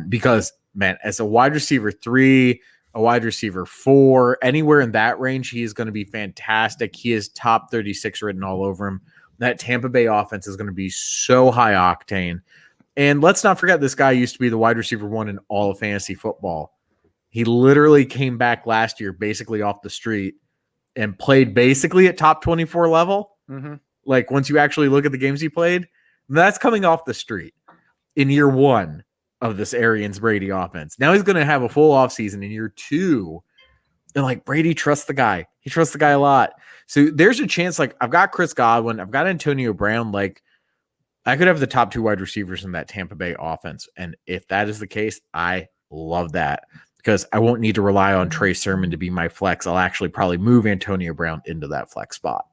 because, man, as a wide receiver 3, a wide receiver 4, anywhere in that range, he is going to be fantastic. He is top 36 written all over him. That Tampa Bay offense is going to be so high octane. And let's not forget, this guy used to be the wide receiver 1 in all of fantasy football. He literally came back last year basically off the street and played basically at top 24 level. Mm-hmm. Like once you actually look at the games he played, that's coming off the street in year 1 of this Arians Brady offense. Now he's going to have a full offseason in year 2. And like Brady trusts the guy. He trusts the guy a lot. So there's a chance, like I've got Chris Godwin, I've got Antonio Brown. Like I could have the top 2 wide receivers in that Tampa Bay offense. And if that is the case, I love that. Because I won't need to rely on Trey Sermon to be my flex. I'll actually probably move Antonio Brown into that flex spot.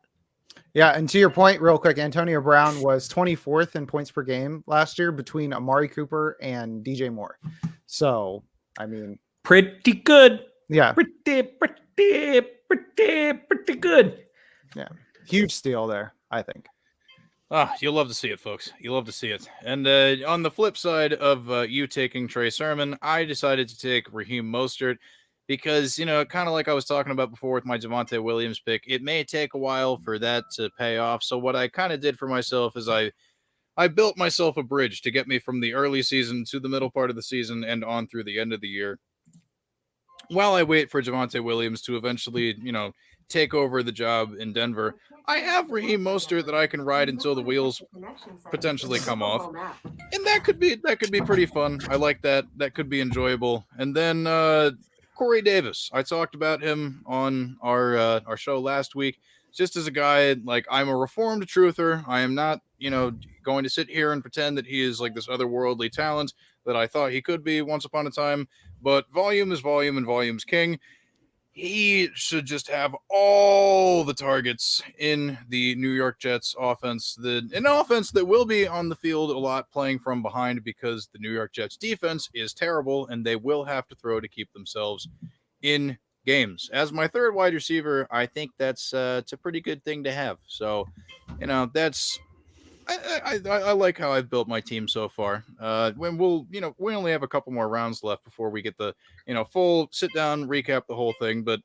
Yeah, and to your point, real quick, Antonio Brown was 24th in points per game last year between Amari Cooper and DJ Moore. So, I mean, pretty good. Yeah. Pretty good. Yeah, huge steal there, I think. Ah, you'll love to see it, folks. You'll love to see it. And on the flip side of you taking Trey Sermon, I decided to take Raheem Mostert because, kind of like I was talking about before with my Devante Williams pick, it may take a while for that to pay off. So what I kind of did for myself is I built myself a bridge to get me from the early season to the middle part of the season and on through the end of the year. While I wait for Devante Williams to eventually, take over the job in Denver, I have Raheem Mostert that I can ride until the wheels potentially come off, and that could be pretty fun. I like that. That could be enjoyable. And then Corey Davis, I talked about him on our show last week. Just as a guy, like, I'm a reformed truther. I am not, going to sit here and pretend that he is like this otherworldly talent that I thought he could be once upon a time. But volume is volume, and volume's king. He should just have all the targets in the New York Jets offense, an offense that will be on the field a lot playing from behind because the New York Jets defense is terrible and they will have to throw to keep themselves in games. As my third wide receiver, I think that's it's a pretty good thing to have. So, that's I like how I've built my team so far. When we only have a couple more rounds left before we get the, full sit down, recap the whole thing, but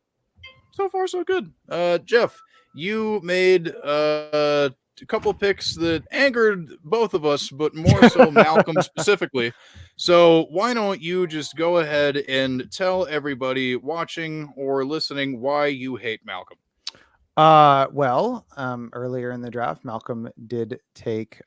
so far so good. Jeff, you made a couple picks that angered both of us, but more so Malcolm specifically. So why don't you just go ahead and tell everybody watching or listening why you hate Malcolm? Earlier in the draft, Malcolm did take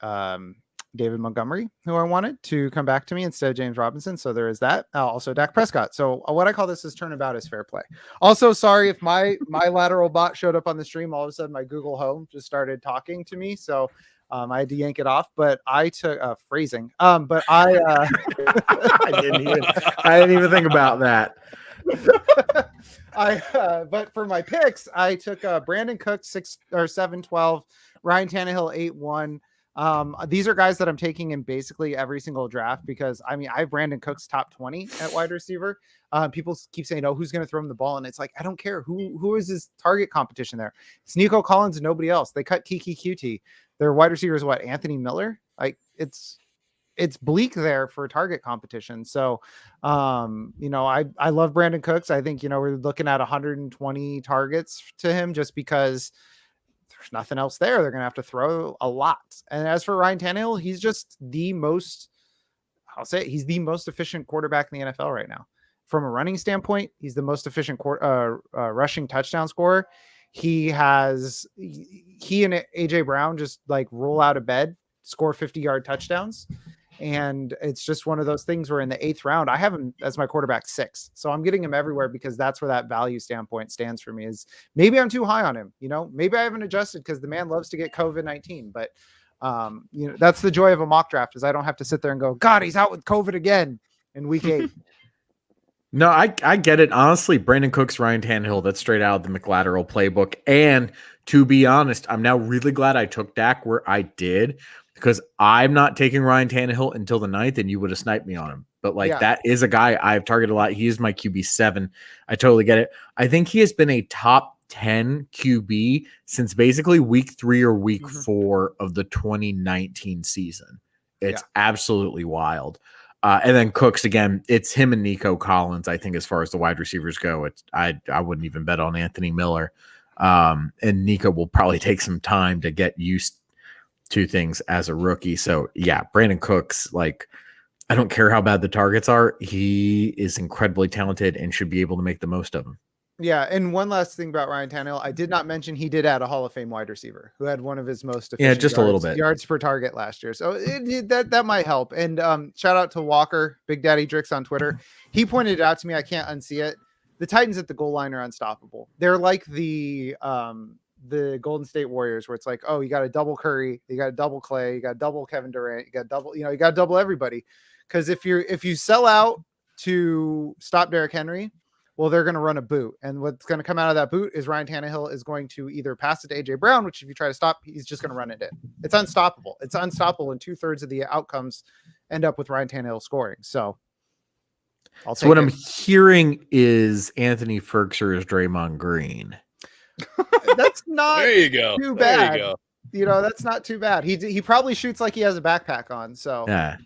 David Montgomery, who I wanted to come back to me instead of James Robinson. So there is that. Also Dak Prescott. So what I call this is turnabout is fair play. Also, sorry if my lateral bot showed up on the stream. All of a sudden, my Google Home just started talking to me. So I had to yank it off, but I took phrasing. But I I didn't even think about that. But for my picks, I took Brandon Cook 6 or 7-12, Ryan Tannehill 8-1. These are guys that I'm taking in basically every single draft because I have Brandon Cook's top 20 at wide receiver. People keep saying, "Oh, who's going to throw him the ball?" And it's like, I don't care who is his target competition there. It's Nico Collins and nobody else. They cut Kiki QT. Their wide receiver is what, Anthony Miller? Like it's bleak there for target competition. So, I love Brandon Cooks. I think, we're looking at 120 targets to him just because there's nothing else there. They're going to have to throw a lot. And as for Ryan Tannehill, he's just he's the most efficient quarterback in the NFL right now. From a running standpoint, he's the most efficient rushing touchdown scorer. He and AJ Brown just like roll out of bed, score 50-yard touchdowns. And it's just one of those things where in the 8th round, I have him as my quarterback 6. So I'm getting him everywhere because that's where that value standpoint stands for me. Is maybe I'm too high on him. Maybe I haven't adjusted because the man loves to get COVID-19. But, that's the joy of a mock draft is I don't have to sit there and go, God, he's out with COVID again in week 8. No, I get it. Honestly, Brandon Cooks, Ryan Tannehill, that's straight out of the McLateral playbook. And to be honest, I'm now really glad I took Dak where I did, because I'm not taking Ryan Tannehill until the 9th, and you would have sniped me on him. But that is a guy I've targeted a lot. He is my QB7. I totally get it. I think he has been a top 10 QB since basically week 3 or week 4 of the 2019 season. It's absolutely wild. And then Cooks, again, it's him and Nico Collins, I think, as far as the wide receivers go. I wouldn't even bet on Anthony Miller. And Nico will probably take some time to get used to things as a rookie. So, yeah, Brandon Cooks, I don't care how bad the targets are. He is incredibly talented and should be able to make the most of them. Yeah, and one last thing about Ryan Tannehill, I did not mention he did add a Hall of Fame wide receiver who had one of his most efficient just a little bit yards per target last year. So that might help. And shout out to Walker, Big Daddy Drix on Twitter. He pointed it out to me. I can't unsee it. The Titans at the goal line are unstoppable. They're like the Golden State Warriors, where it's like, oh, you got a double Curry, you got a double Clay, you got double Kevin Durant, you got double everybody. Because if you sell out to stop Derrick Henry, well, they're going to run a boot. And what's going to come out of that boot is Ryan Tannehill is going to either pass it to AJ Brown, which if you try to stop, he's just going to run it in. It's unstoppable. It's unstoppable. And 2/3 of the outcomes end up with Ryan Tannehill scoring. So what I'm hearing is Anthony Ferkser is Draymond Green. That's not There you go. too There bad. you go. You know, that's not too bad. He probably shoots like he has a backpack on. So Yeah.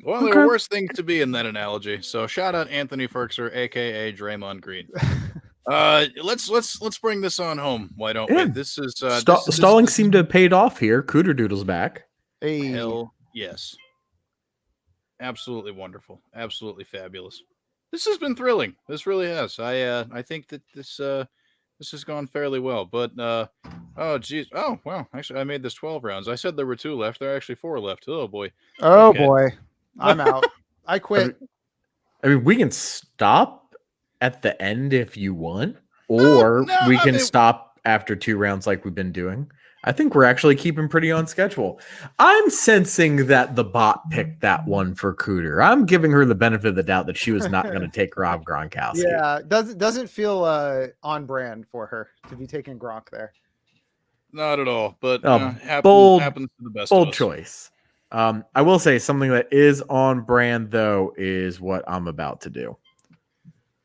Well, there are worse things to be in that analogy. So shout out Anthony Ferkser, aka Draymond Green. Let's bring this on home. Why don't we? This is Stalling seemed to have paid off here. Cooter Doodle's back. hey, Hell yes. Absolutely wonderful. Absolutely fabulous. This has been thrilling. This really has. I think that this has gone fairly well. But oh geez. Oh wow. Actually, I made this 12 rounds. I said there were 2 left. There are actually 4 left. Oh boy. oh Okay. boy, I'm out. I quit. I mean, we can stop at the end if you want, or No, we I can mean- stop after 2 rounds like we've been doing. I think we're actually keeping pretty on schedule. I'm sensing that the bot picked that one for Cooter. I'm giving her the benefit of the doubt that she was not going to take Rob Gronkowski. Yeah, doesn't feel on brand for her to be taking Gronk there. Not at all. But bold- happens to the best. Bold of us. choice. I will say something that is on brand, though, is what I'm about to do.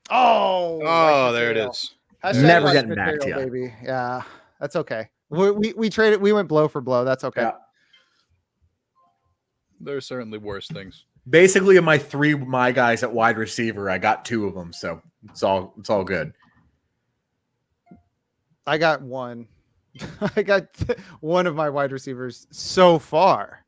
Oh, Oh, there it is. Never like getting back to material, ya. baby. Yeah, that's okay. We traded. We went blow for blow. That's okay. Yeah. There's certainly worse things. Basically, of my guys at wide receiver, I got 2 of them, so it's all good. I got one. I got one of my wide receivers so far.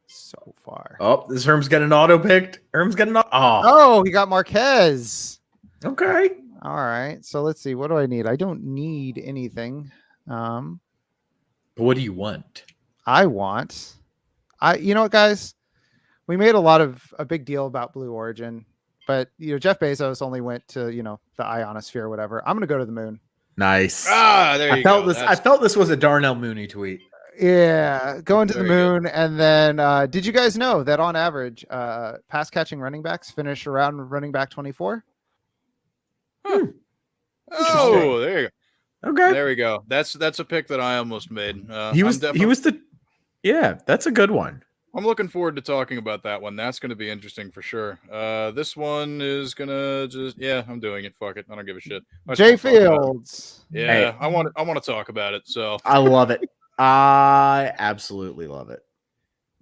So far. Oh, this Herm's getting auto picked. Herm's getting Oh, he got Marquez. okay. All right. So let's see. What do I need? I don't need anything. What do you want? You know what, guys? We made a big deal about Blue Origin, but Jeff Bezos only went to, the ionosphere or whatever. I'm gonna go to the moon. Nice. There I you felt go. this. I felt this was a Darnell Mooney tweet. Yeah, going to the Very good. moon. And then did you guys know that on average, pass catching running backs finish around running back 24? Oh, there you go. Okay. There we go. That's a pick that I almost made. Yeah, that's a good one. I'm looking forward to talking about that one. That's going to be interesting for sure. This one is gonna I'm doing it. Fuck it. I don't give a shit. Jay Fields. Yeah, Hey. I want to talk about it. So I love it. I absolutely love it.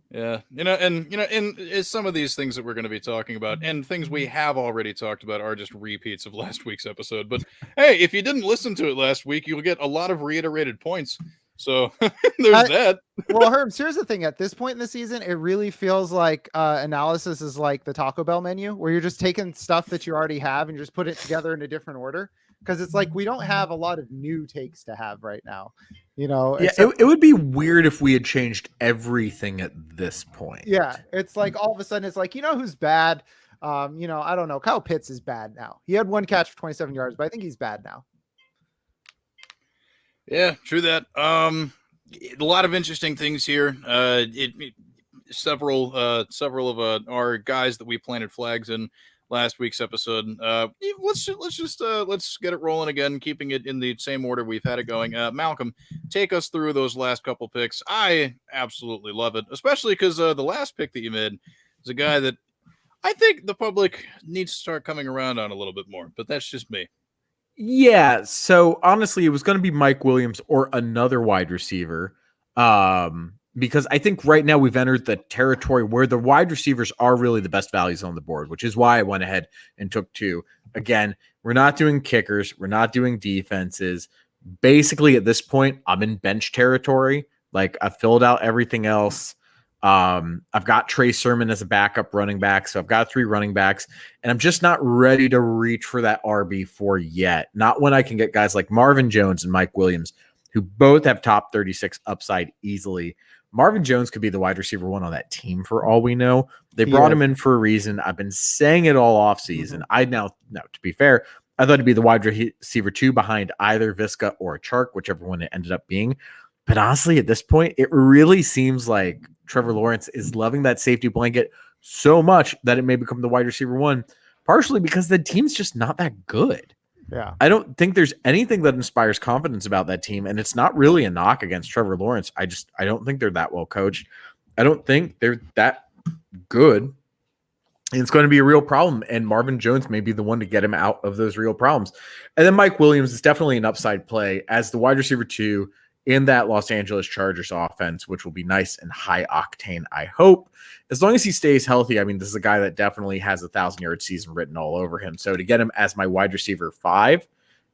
yeah, and some of these things that we're going to be talking about and things we have already talked about are just repeats of last week's episode. But hey, if you didn't listen to it last week, you'll get a lot of reiterated points. So there's that. Well, Herms, here's the thing. At this point in the season, it really feels like analysis is like the Taco Bell menu, where you're just taking stuff that you already have and just put it together in a different order. Because it's like we don't have a lot of new takes to have right now. Yeah, it would be weird if we had changed everything at this point. Yeah, it's like all of a sudden it's like, who's bad? I don't know. Kyle Pitts is bad now. He had 1 catch for 27 yards, but I think he's bad now. Yeah, true that. A lot of interesting things here. Several of our guys that we planted flags in last week's episode. Let's get it rolling again, keeping it in the same order we've had it going. Malcolm, take us through those last couple picks. I absolutely love it, especially because the last pick that you made is a guy that I think the public needs to start coming around on a little bit more, but that's just me. Yeah, so honestly, it was going to be Mike Williams or another wide receiver. Because I think right now we've entered the territory where the wide receivers are really the best values on the board, which is why I went ahead and took 2. Again, we're not doing kickers. We're not doing defenses. Basically, at this point, I'm in bench territory. Like, I've filled out everything else. I've got Trey Sermon as a backup running back, so I've got 3 running backs, and I'm just not ready to reach for that RB4 yet. Not when I can get guys like Marvin Jones and Mike Williams, who both have top 36 upside easily. Marvin Jones could be the wide receiver 1 on that team for all we know. They brought him in for a reason. I've been saying it all off season. To be fair, I thought he'd be the wide receiver 2 behind either Visca or Chark, whichever one it ended up being. But honestly, at this point, it really seems like Trevor Lawrence is loving that safety blanket so much that it may become the wide receiver 1, partially because the team's just not that good. Yeah. I don't think there's anything that inspires confidence about that team, and it's not really a knock against Trevor Lawrence. I don't think they're that well coached. I don't think they're that good. And it's going to be a real problem, and Marvin Jones may be the one to get him out of those real problems. And then Mike Williams is definitely an upside play as the wide receiver 2 in that Los Angeles Chargers offense, which will be nice and high octane, I hope. As long as he stays healthy, I mean, this is a guy that definitely has a 1,000-yard season written all over him. So to get him as my wide receiver 5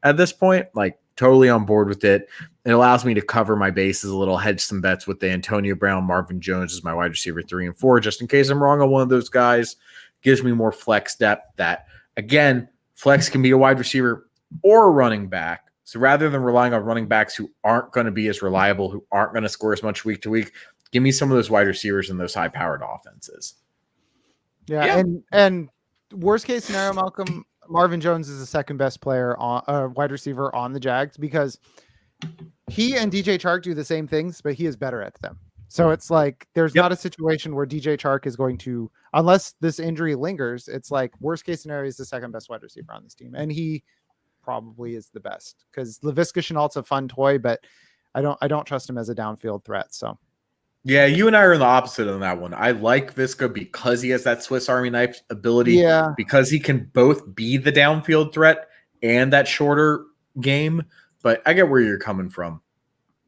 at this point, like totally on board with it. It allows me to cover my bases a little, hedge some bets with the Antonio Brown, Marvin Jones as my wide receiver 3 and 4, just in case I'm wrong on one of those guys. Gives me more flex depth that, again, flex can be a wide receiver or a running back. So rather than relying on running backs who aren't going to be as reliable, who aren't going to score as much week to week, give me some of those wide receivers in those high-powered offenses. Yeah. And worst case scenario, Malcolm, Marvin Jones is the second best player on wide receiver on the Jags because he and DJ Chark do the same things, but he is better at them. So it's like there's not a situation where DJ Chark is going to, unless this injury lingers, it's like worst case scenario is the second best wide receiver on this team. And he probably is the best because Laviska Shenault's a fun toy, but I don't trust him as a downfield threat. So yeah, you and I are in the opposite on that one. I like Visca because he has that Swiss Army knife ability. Yeah. Because he can both be the downfield threat and that shorter game. But I get where you're coming from.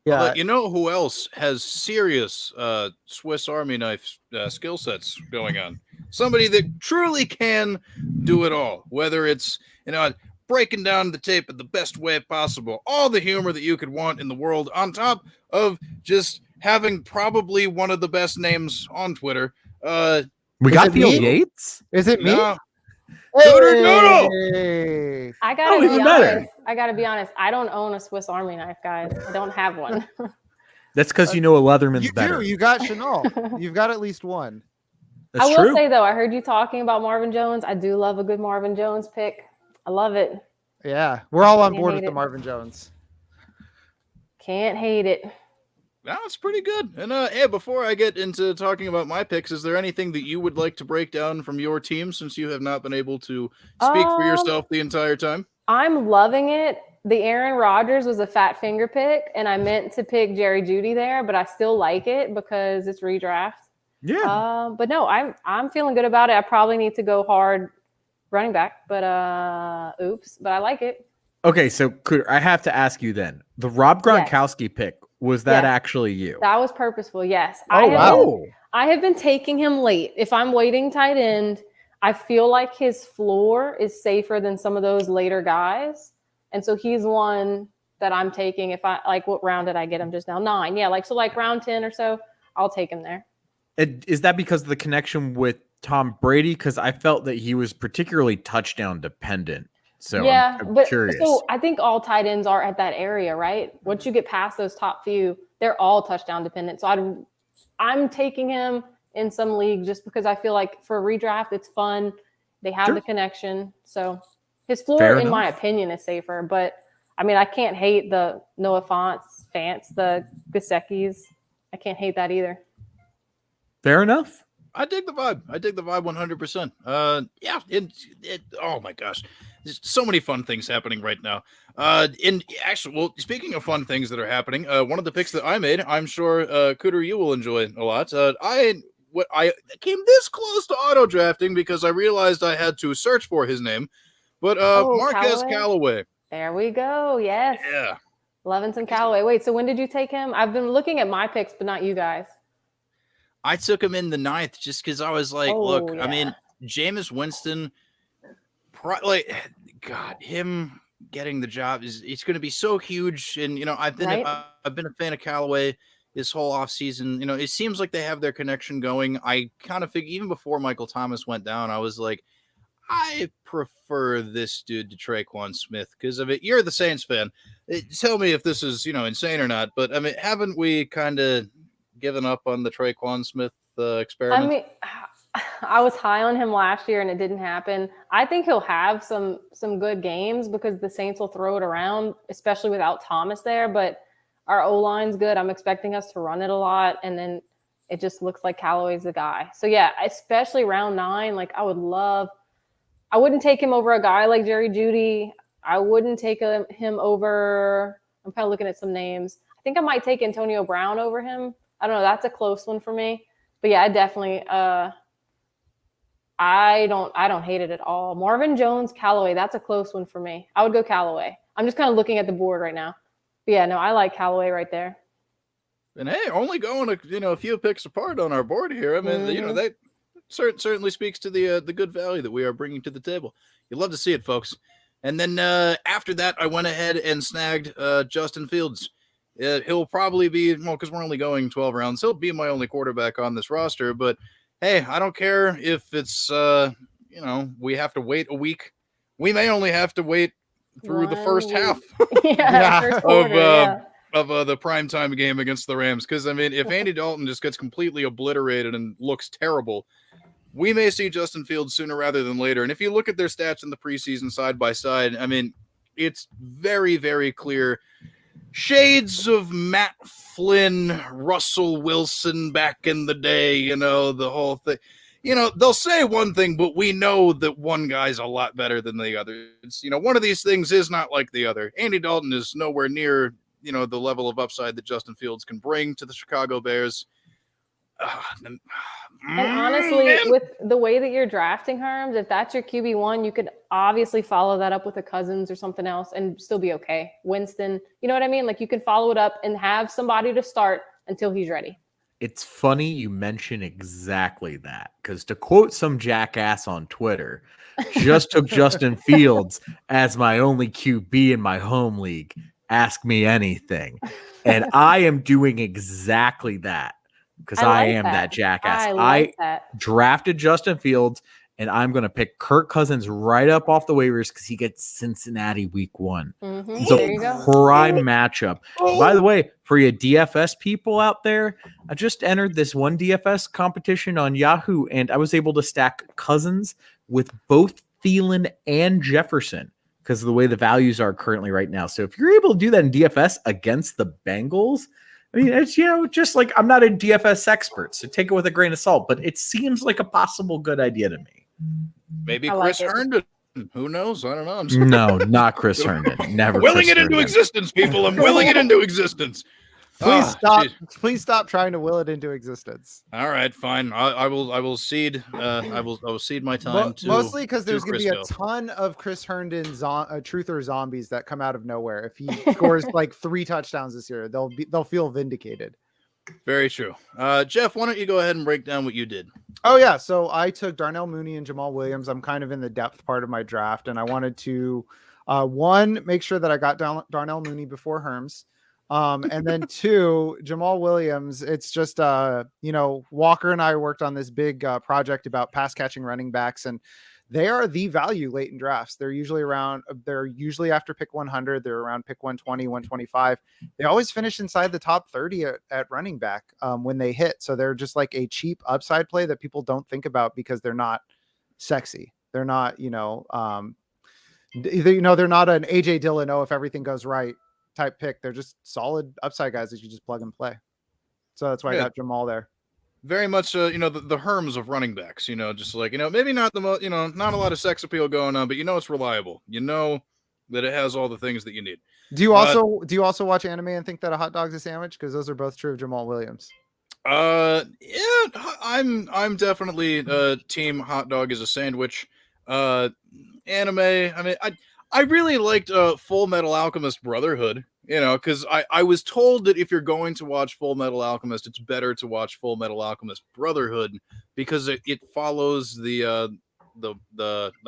Yeah. But you know who else has serious Swiss Army knife skill sets going on? Somebody that truly can do it all, whether it's, breaking down the tape in the best way possible, all the humor that you could want in the world, on top of just having probably one of the best names on Twitter. We got Theo Yates? Is it me? No. Hey. I gotta be honest. I don't own a Swiss Army knife, guys. I don't have one. That's because you know a Leatherman's You better. do. You got Chanel. You've got at least one. That's I will true. say though, I heard you talking about Marvin Jones. I do love a good Marvin Jones pick. I love it. Yeah, we're all on Can't board hate with the it. Marvin Jones. Can't hate it. No, it's pretty good. And hey, before I get into talking about my picks, is there anything that you would like to break down from your team since you have not been able to speak for yourself the entire time? I'm loving it. The Aaron Rodgers was a fat finger pick, and I meant to pick Jerry Jeudy there, but I still like it because it's redraft. Yeah. But no, I'm feeling good about it. I probably need to go hard running back, but oops. But I like it. Okay, so Cooter, I have to ask you then. The Rob Gronkowski pick, was that actually you? That was purposeful, yes. Wow. I have been taking him late. If I'm waiting tight end, I feel like his floor is safer than some of those later guys. And so he's one that I'm taking. If I like, what round did I get him just now? 9. Yeah, like round 10 or so, I'll take him there. Is that because of the connection with Tom Brady? Because I felt that he was particularly touchdown dependent. So yeah, I'm but curious. So I think all tight ends are at that area, right? Once you get past those top few, they're all touchdown dependent. So I'm taking him in some league just because I feel like for a redraft, it's fun. They have the connection. So his floor, in my opinion, is safer. But I mean, I can't hate the Noah Fants, the Gesicki's. I can't hate that either. Fair enough. I dig the vibe. 100%. Yeah. Oh my gosh, there's so many fun things happening right now. Speaking of fun things that are happening, one of the picks that I made, I'm sure Cooter you will enjoy a lot. I came this close to auto drafting because I realized I had to search for his name, but Marquez Callaway. There we go. Yes. Yeah. Loving some Callaway. Wait, so when did you take him? I've been looking at my picks, but not you guys. I took him in the 9th just because I was like, I mean, Jameis Winston, him getting the job it's going to be so huge. And, I've been a fan of Callaway this whole offseason. It seems like they have their connection going. I kind of figured even before Michael Thomas went down, I was like, I prefer this dude to Traquan Smith because of it. You're the Saints fan. Tell me if this is, insane or not. But I mean, haven't we kind of given up on the Traquan Smith experiment? I mean, I was high on him last year and it didn't happen. I think he'll have some good games because the Saints will throw it around, especially without Thomas there. But our O-line's good. I'm expecting us to run it a lot. And then it just looks like Callaway's the guy. So yeah, especially round 9, like I wouldn't take him over a guy like Jerry Jeudy. I wouldn't take him over. I'm kind of looking at some names. I think I might take Antonio Brown over him. I don't know. That's a close one for me. But yeah, I definitely I I don't hate it at all. Marvin Jones, Callaway, that's a close one for me. I would go Callaway. I'm just kind of looking at the board right now. But yeah, no, I like Callaway right there. And hey, only going a few picks apart on our board here. I mean, that certainly speaks to the good value that we are bringing to the table. You'd love to see it, folks. And then after that, I went ahead and snagged Justin Fields. He'll probably be, because we're only going 12 rounds, he'll be my only quarterback on this roster. But hey, I don't care if it's we have to wait a week. We may only have to wait through the first half First quarter, of the primetime game against the Rams. Because, I mean, if Andy Dalton just gets completely obliterated and looks terrible, we may see Justin Fields sooner rather than later. And if you look at their stats in the preseason side by side, I mean, it's very, very clear. Shades of Matt Flynn, Russell Wilson back in the day, the whole thing. They'll say one thing, but we know that one guy's a lot better than the other. It's, one of these things is not like the other. Andy Dalton is nowhere near, the level of upside that Justin Fields can bring to the Chicago Bears. And honestly, with the way that you're drafting Herms, if that's your QB1, you could obviously follow that up with a Cousins or something else and still be okay. Winston, you know what I mean? Like, you can follow it up and have somebody to start until he's ready. It's funny you mention exactly that, because to quote some jackass on Twitter, just took Justin Fields as my only QB in my home league. Ask me anything. And I am doing exactly that. Because I am that jackass. I drafted Justin Fields, and I'm going to pick Kirk Cousins right up off the waivers because he gets Cincinnati week 1. Mm-hmm. It's a prime matchup. By the way, for you DFS people out there, I just entered this one DFS competition on Yahoo, and I was able to stack Cousins with both Thielen and Jefferson because of the way the values are currently right now. So if you're able to do that in DFS against the Bengals, I mean, it's, just like, I'm not a DFS expert, so take it with a grain of salt, but it seems like a possible good idea to me. Maybe Chris Herndon. Who knows? I don't know. No, not Chris Herndon. Never. Willing it into existence, people. I'm willing it into existence. Please stop trying to will it into existence. All right, fine. I will cede. I will cede my time to mostly because there's going to be a Hill. ton of Chris Herndon truther zombies that come out of nowhere. If he scores like 3 touchdowns this year, they'll feel vindicated. Very true. Jeff, why don't you go ahead and break down what you did? Oh yeah, so I took Darnell Mooney and Jamal Williams. I'm kind of in the depth part of my draft, and I wanted to make sure that I got Darnell Mooney before Herms. And then 2, Jamal Williams. It's just, Walker and I worked on this big project about pass catching running backs, and they are the value late in drafts. They're usually after pick 100. They're around pick 120, 125. They always finish inside the top 30 at running back when they hit. So they're just like a cheap upside play that people don't think about because they're not sexy. They're not, they're not an AJ Dillon. Oh, if everything goes right type pick. They're just solid upside guys that you just plug and play. So that's why I got Jamal there. Very much, the Herms of running backs, just like, maybe not the most, not a lot of sex appeal going on, but it's reliable. You know that it has all the things that you need. Do you also watch anime and think that a hot dog's a sandwich? Because those are both true of Jamal Williams. Yeah, I'm definitely team hot dog is a sandwich. Anime, I mean, I really liked Full Metal Alchemist Brotherhood, because I was told that if you're going to watch Full Metal Alchemist, it's better to watch Full Metal Alchemist Brotherhood because it follows the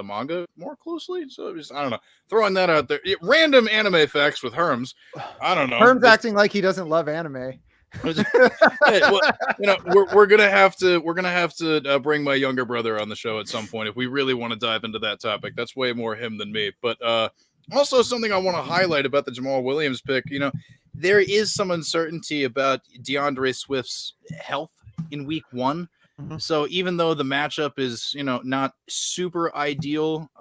manga more closely. So I don't know, throwing that out there. Random anime facts with Herms. I don't know. Herms acting like he doesn't love anime. Hey, well, we're gonna have to bring my younger brother on the show at some point if we really want to dive into that topic. That's way more him than me. But also something I want to highlight about the Jamal Williams pick. There is some uncertainty about DeAndre Swift's health in week 1. Mm-hmm. So even though the matchup is not super ideal,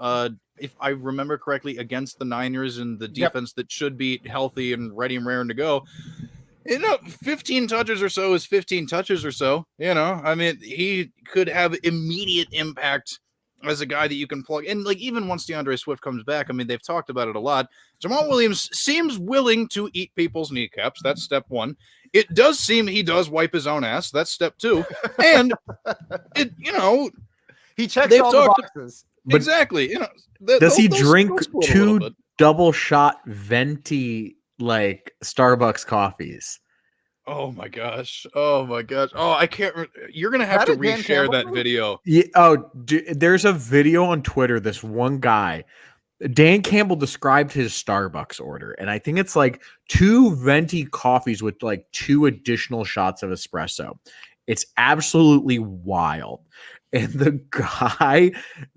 if I remember correctly, against the Niners and the defense that should be healthy and ready and raring to go. 15 touches or so is 15 touches or so. I mean, he could have immediate impact as a guy that you can plug in. Like, even once DeAndre Swift comes back, I mean, they've talked about it a lot. Jamal Williams seems willing to eat people's kneecaps. That's step 1. It does seem he does wipe his own ass. That's step 2. And He checks They've all the talked- boxes. But exactly. does he they'll drink split a little 2 bit. double shot venti like Starbucks coffees? Oh my gosh. Oh, I can't. You're gonna have That to a Dan reshare Campbell that move? video. Yeah. There's a video on Twitter. This one guy, Dan Campbell, described his Starbucks order, and I think it's like 2 venti coffees with like 2 additional shots of espresso. It's absolutely wild. And the guy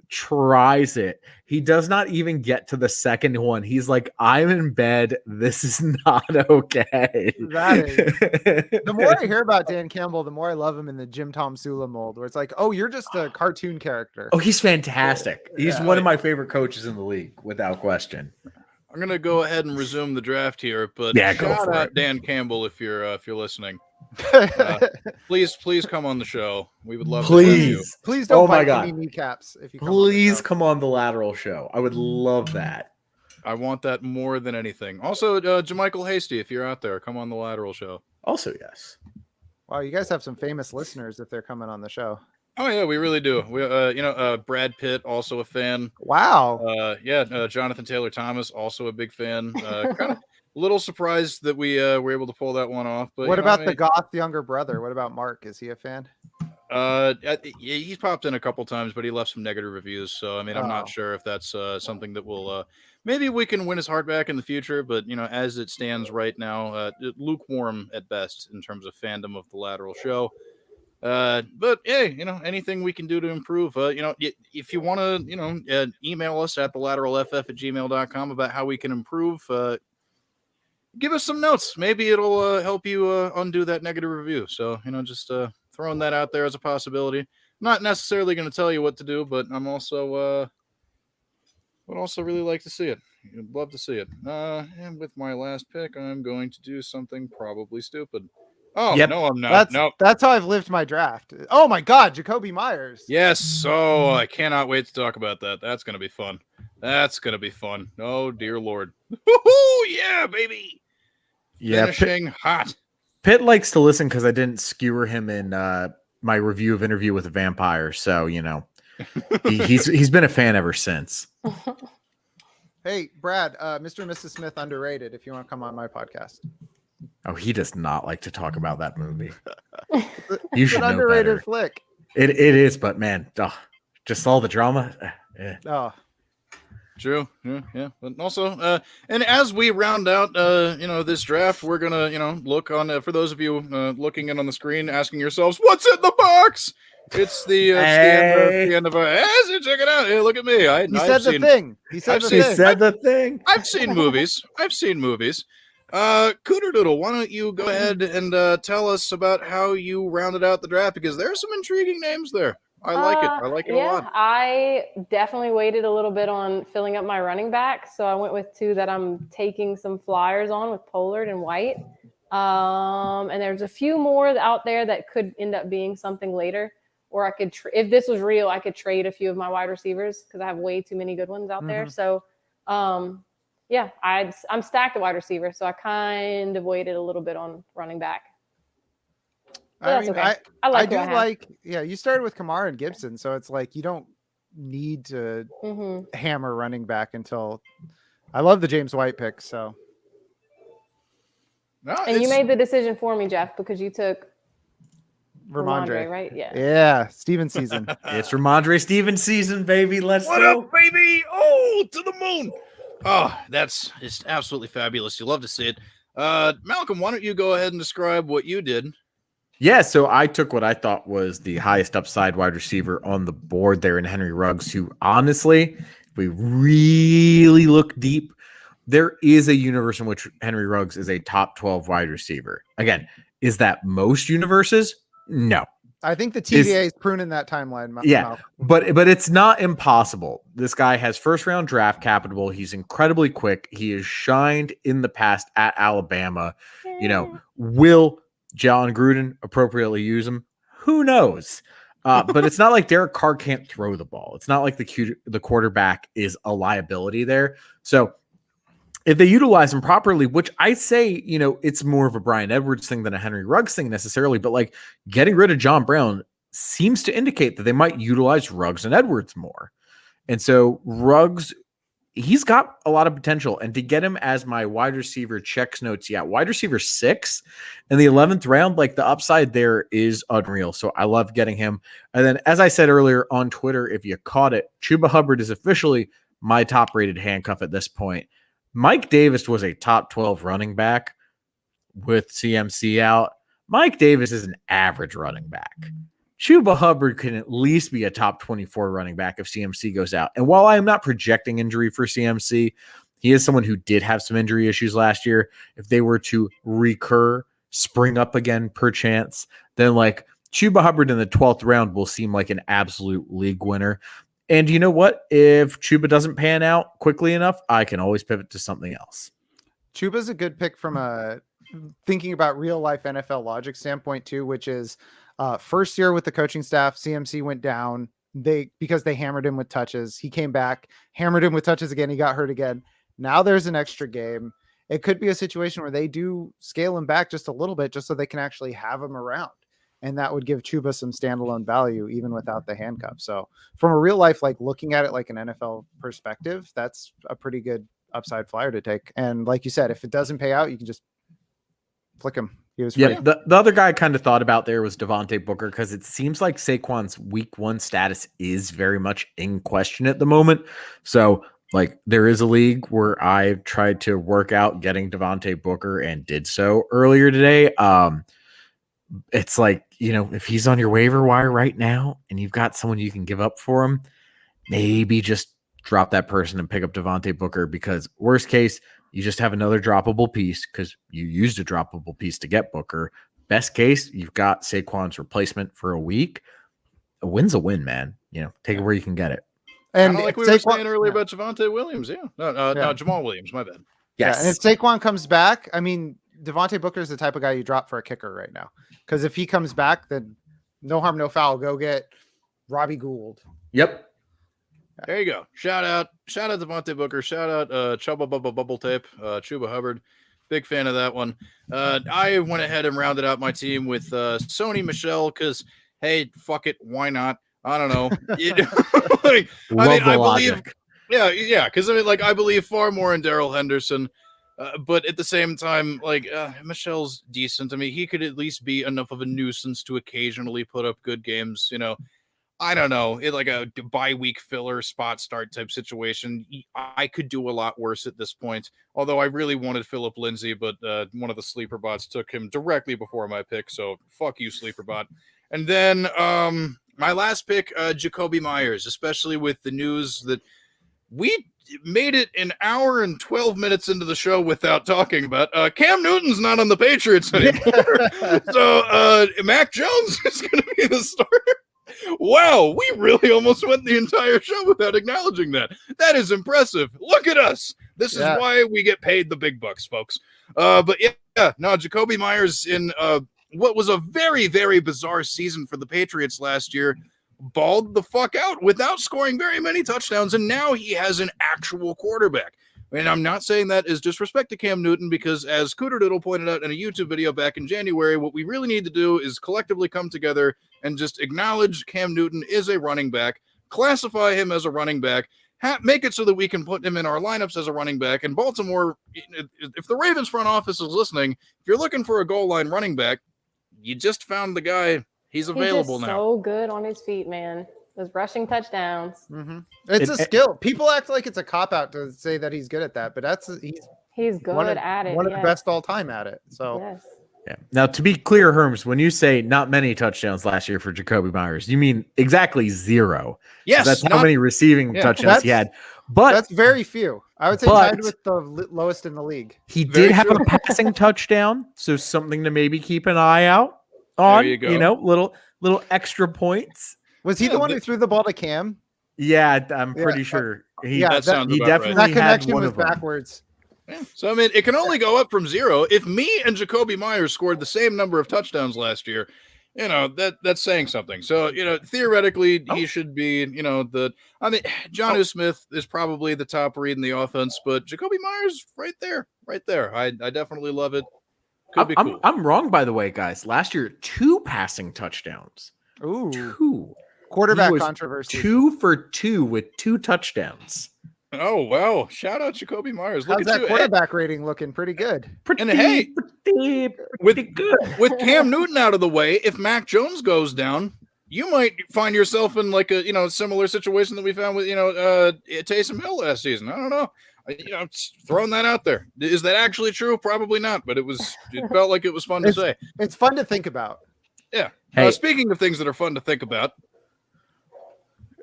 tries it. He does not even get to the second one. He's like, I'm in bed. This is not okay. The more I hear about Dan Campbell, the more I love him in the Jim Tom Sula mold, where it's like, oh, you're just a cartoon character. Oh, he's fantastic. He's Yeah. one of my favorite coaches in the league, without question. I'm gonna go ahead and resume the draft here, but Yeah, go shout for out it. Dan Campbell if you're listening. Please come on the show. We would love to have you. Please, Please don't Oh my bite God. any kneecaps if you come on the please show. come on the Lateral show. I would love that. I want that more than anything. Also, Jamichael Hasty, if you're out there, come on the Lateral show. Also, yes. Wow, you guys have some famous listeners if they're coming on the show. Oh yeah, we really do. We Brad Pitt, also a fan. Wow. Jonathan Taylor Thomas, also a big fan. Kind of a little surprised that we were able to pull that one off. But What about the goth younger brother? What about Mark? Is he a fan? He's popped in a couple times, but he left some negative reviews. So I mean, I'm Oh. not sure if that's something that will maybe we can win his heart back in the future. But as it stands right now, lukewarm at best in terms of fandom of the Lateral show. But hey, anything we can do to improve, if you want to, email us at thelateralff@gmail.com about how we can improve, give us some notes. Maybe it'll help you undo that negative review. So, just throwing that out there as a possibility. Not necessarily going to tell you what to do, but I'm also would also really like to see it. I'd love to see it. And with my last pick, I'm going to do something probably stupid. Oh, Yep. no, I'm not. That's how I've lived my draft. Oh my God, Jacoby Myers. Yes. Oh, I cannot wait to talk about that. That's going to be fun. Oh, dear Lord. Woo-hoo, yeah, baby. Yeah, Finishing hot. Pitt likes to listen because I didn't skewer him in my review of Interview with a Vampire. So, he's been a fan ever since. Hey, Brad, Mr. and Mrs. Smith underrated if you want to come on my podcast. Oh, he does not like to talk about that movie. You It's should an know underrated better. flick. It is, but man, just all the drama. Oh, True. Yeah. But also, and as we round out, this draft, we're gonna, look on for those of you looking in on the screen, asking yourselves, "What's in the box?" It's the end of our. Check it out. Hey, look at me. he said the thing. He said the She thing. said the thing. I've seen movies. Cooter Doodle, why don't you go ahead and tell us about how you rounded out the draft, because there are some intriguing names there. I like it. I like it a lot. I definitely waited a little bit on filling up my running back, so I went with 2 that I'm taking some flyers on with Pollard and White. And there's a few more out there that could end up being something later, or I could, if this was real, I could trade a few of my wide receivers because I have way too many good ones out there. So, yeah, I'm stacked at wide receiver, so I kind of waited a little bit on running back. I That's mean, okay. I do like, you started with Kamara and Gibson, so it's like you don't need to hammer running back until. I love the James White pick, so. No, And you made the decision for me, Jeff, because you took Ramondre, right? Yeah. Yeah, Steven season. It's Ramondre Stevens season, baby. Let's What go. up, baby? Oh, to the moon. Oh, that's just absolutely fabulous. You love to see it. Malcolm, why don't you go ahead and describe what you did? Yeah, so I took what I thought was the highest upside wide receiver on the board there in Henry Ruggs, who honestly, if we really look deep, there is a universe in which Henry Ruggs is a top 12 wide receiver. Again, is that most universes? No. I think the TVA is pruning that timeline. Yeah, but it's not impossible. This guy has first round draft capital. He's incredibly quick. He has shined in the past at Alabama. Will John Gruden appropriately use him? Who knows? But it's not like Derek Carr can't throw the ball. It's not like the quarterback is a liability there. So if they utilize him properly, which I say, it's more of a Brian Edwards thing than a Henry Ruggs thing necessarily, but like getting rid of John Brown seems to indicate that they might utilize Ruggs and Edwards more. And so Ruggs, he's got a lot of potential. And to get him as my wide receiver checks notes, wide receiver 6 in the 11th round, like the upside there is unreal. So I love getting him. And then, as I said earlier on Twitter, if you caught it, Chuba Hubbard is officially my top rated handcuff at this point. Mike Davis was a top 12 running back with CMC out. Mike Davis is an average running back. Chuba Hubbard can at least be a top 24 running back if CMC goes out. And while I am not projecting injury for CMC, he is someone who did have some injury issues last year. If they were to recur, spring up again per chance, then like Chuba Hubbard in the 12th round will seem like an absolute league winner. And you know what? If Chuba doesn't pan out quickly enough, I can always pivot to something else. Chuba's a good pick from a thinking about real life NFL logic standpoint too, which is first year with the coaching staff, CMC went down because they hammered him with touches. He came back, hammered him with touches again. He got hurt again. Now there's an extra game. It could be a situation where they do scale him back just a little bit, just so they can actually have him around. And that would give Chuba some standalone value, even without the handcuff. So from a real life, like looking at it like an NFL perspective, that's a pretty good upside flyer to take. And like you said, if it doesn't pay out, you can just flick him. He was free. Yeah, the other guy I kind of thought about there was Devante Booker, because it seems like Saquon's week 1 status is very much in question at the moment. So like there is a league where I tried to work out getting Devante Booker and did so earlier today. It's like, if he's on your waiver wire right now and you've got someone you can give up for him, maybe just drop that person and pick up Devante Booker, because worst case, you just have another droppable piece because you used a droppable piece to get Booker. Best case, you've got Saquon's replacement for a week. A win's a win, man. Take it where you can get it. And like we were saying earlier about Devante Williams. No, Jamal Williams, my bad. Yes. Yeah, and if Saquon comes back, I mean, Devante Booker is the type of guy you drop for a kicker right now. Because if he comes back, then no harm, no foul. Go get Robbie Gould. Yep. There you go. Shout out Devante Booker. Shout out Chuba Bubble Tape, Chuba Hubbard. Big fan of that one. I went ahead and rounded out my team with Sony Michel because, hey, fuck it, why not? I don't know. I believe, because I believe far more in Darrell Henderson. But at the same time, Michel's decent. I mean, he could at least be enough of a nuisance to occasionally put up good games. I don't know. It's like a bye-week filler spot start type situation. I could do a lot worse at this point. Although I really wanted Philip Lindsay, but one of the sleeper bots took him directly before my pick. So fuck you, sleeper bot. And then my last pick, Jacoby Myers, especially with the news that we made it an hour and 12 minutes into the show without talking about Cam Newton's not on the Patriots anymore. So Mac Jones is going to be the starter. Wow, we really almost went the entire show without acknowledging that. That is impressive. Look at us. This is why we get paid the big bucks, folks. But Jacoby Myers in what was a very, very bizarre season for the Patriots last year, balled the fuck out without scoring very many touchdowns, and now he has an actual quarterback. And I'm not saying that as disrespect to Cam Newton, because as Cooter Doodle pointed out in a YouTube video back in January, what we really need to do is collectively come together and just acknowledge Cam Newton is a running back, classify him as a running back, make it so that we can put him in our lineups as a running back. And Baltimore, if the Ravens front office is listening, if you're looking for a goal line running back, you just found the guy. He's available now. So good on his feet, man. Those rushing touchdowns. Mm-hmm. It's a skill. People act like it's a cop out to say that he's good at that, but he's good at it. One of the best all time at it. So yes. Yeah. Now, to be clear, Herms, when you say not many touchdowns last year for Jacoby Myers, you mean exactly 0. Yes, that's how many receiving touchdowns he had. But that's very few. I would say tied with the lowest in the league. He did have a passing touchdown, so something to maybe keep an eye out on. There you go. Little extra points. Was he the one who threw the ball to Cam? Yeah, I'm pretty sure. That sounds he about definitely right. That connection had one was of them. backwards. Yeah. So, I mean, it can only go up from 0. If me and Jacoby Myers scored the same number of touchdowns last year, that's saying something. So, theoretically, he should be, Jonnu Smith is probably the top read in the offense, but Jacoby Myers right there. I definitely love it. Could be cool. I'm wrong, by the way, guys. Last year, 2 passing touchdowns Ooh, 2. quarterback He was controversy. 2 for 2 with 2 touchdowns. Oh wow! Shout out Jacoby Myers. Look How's at that you. quarterback rating looking? Pretty good. And hey, pretty good. With Cam Newton out of the way, if Mac Jones goes down, you might find yourself in like a similar situation that we found with Taysom Hill last season. I don't know. Throwing that out there. Is that actually true? Probably not, but it felt like it was fun to say. It's fun to think about. Yeah. Hey. Speaking of things that are fun to think about,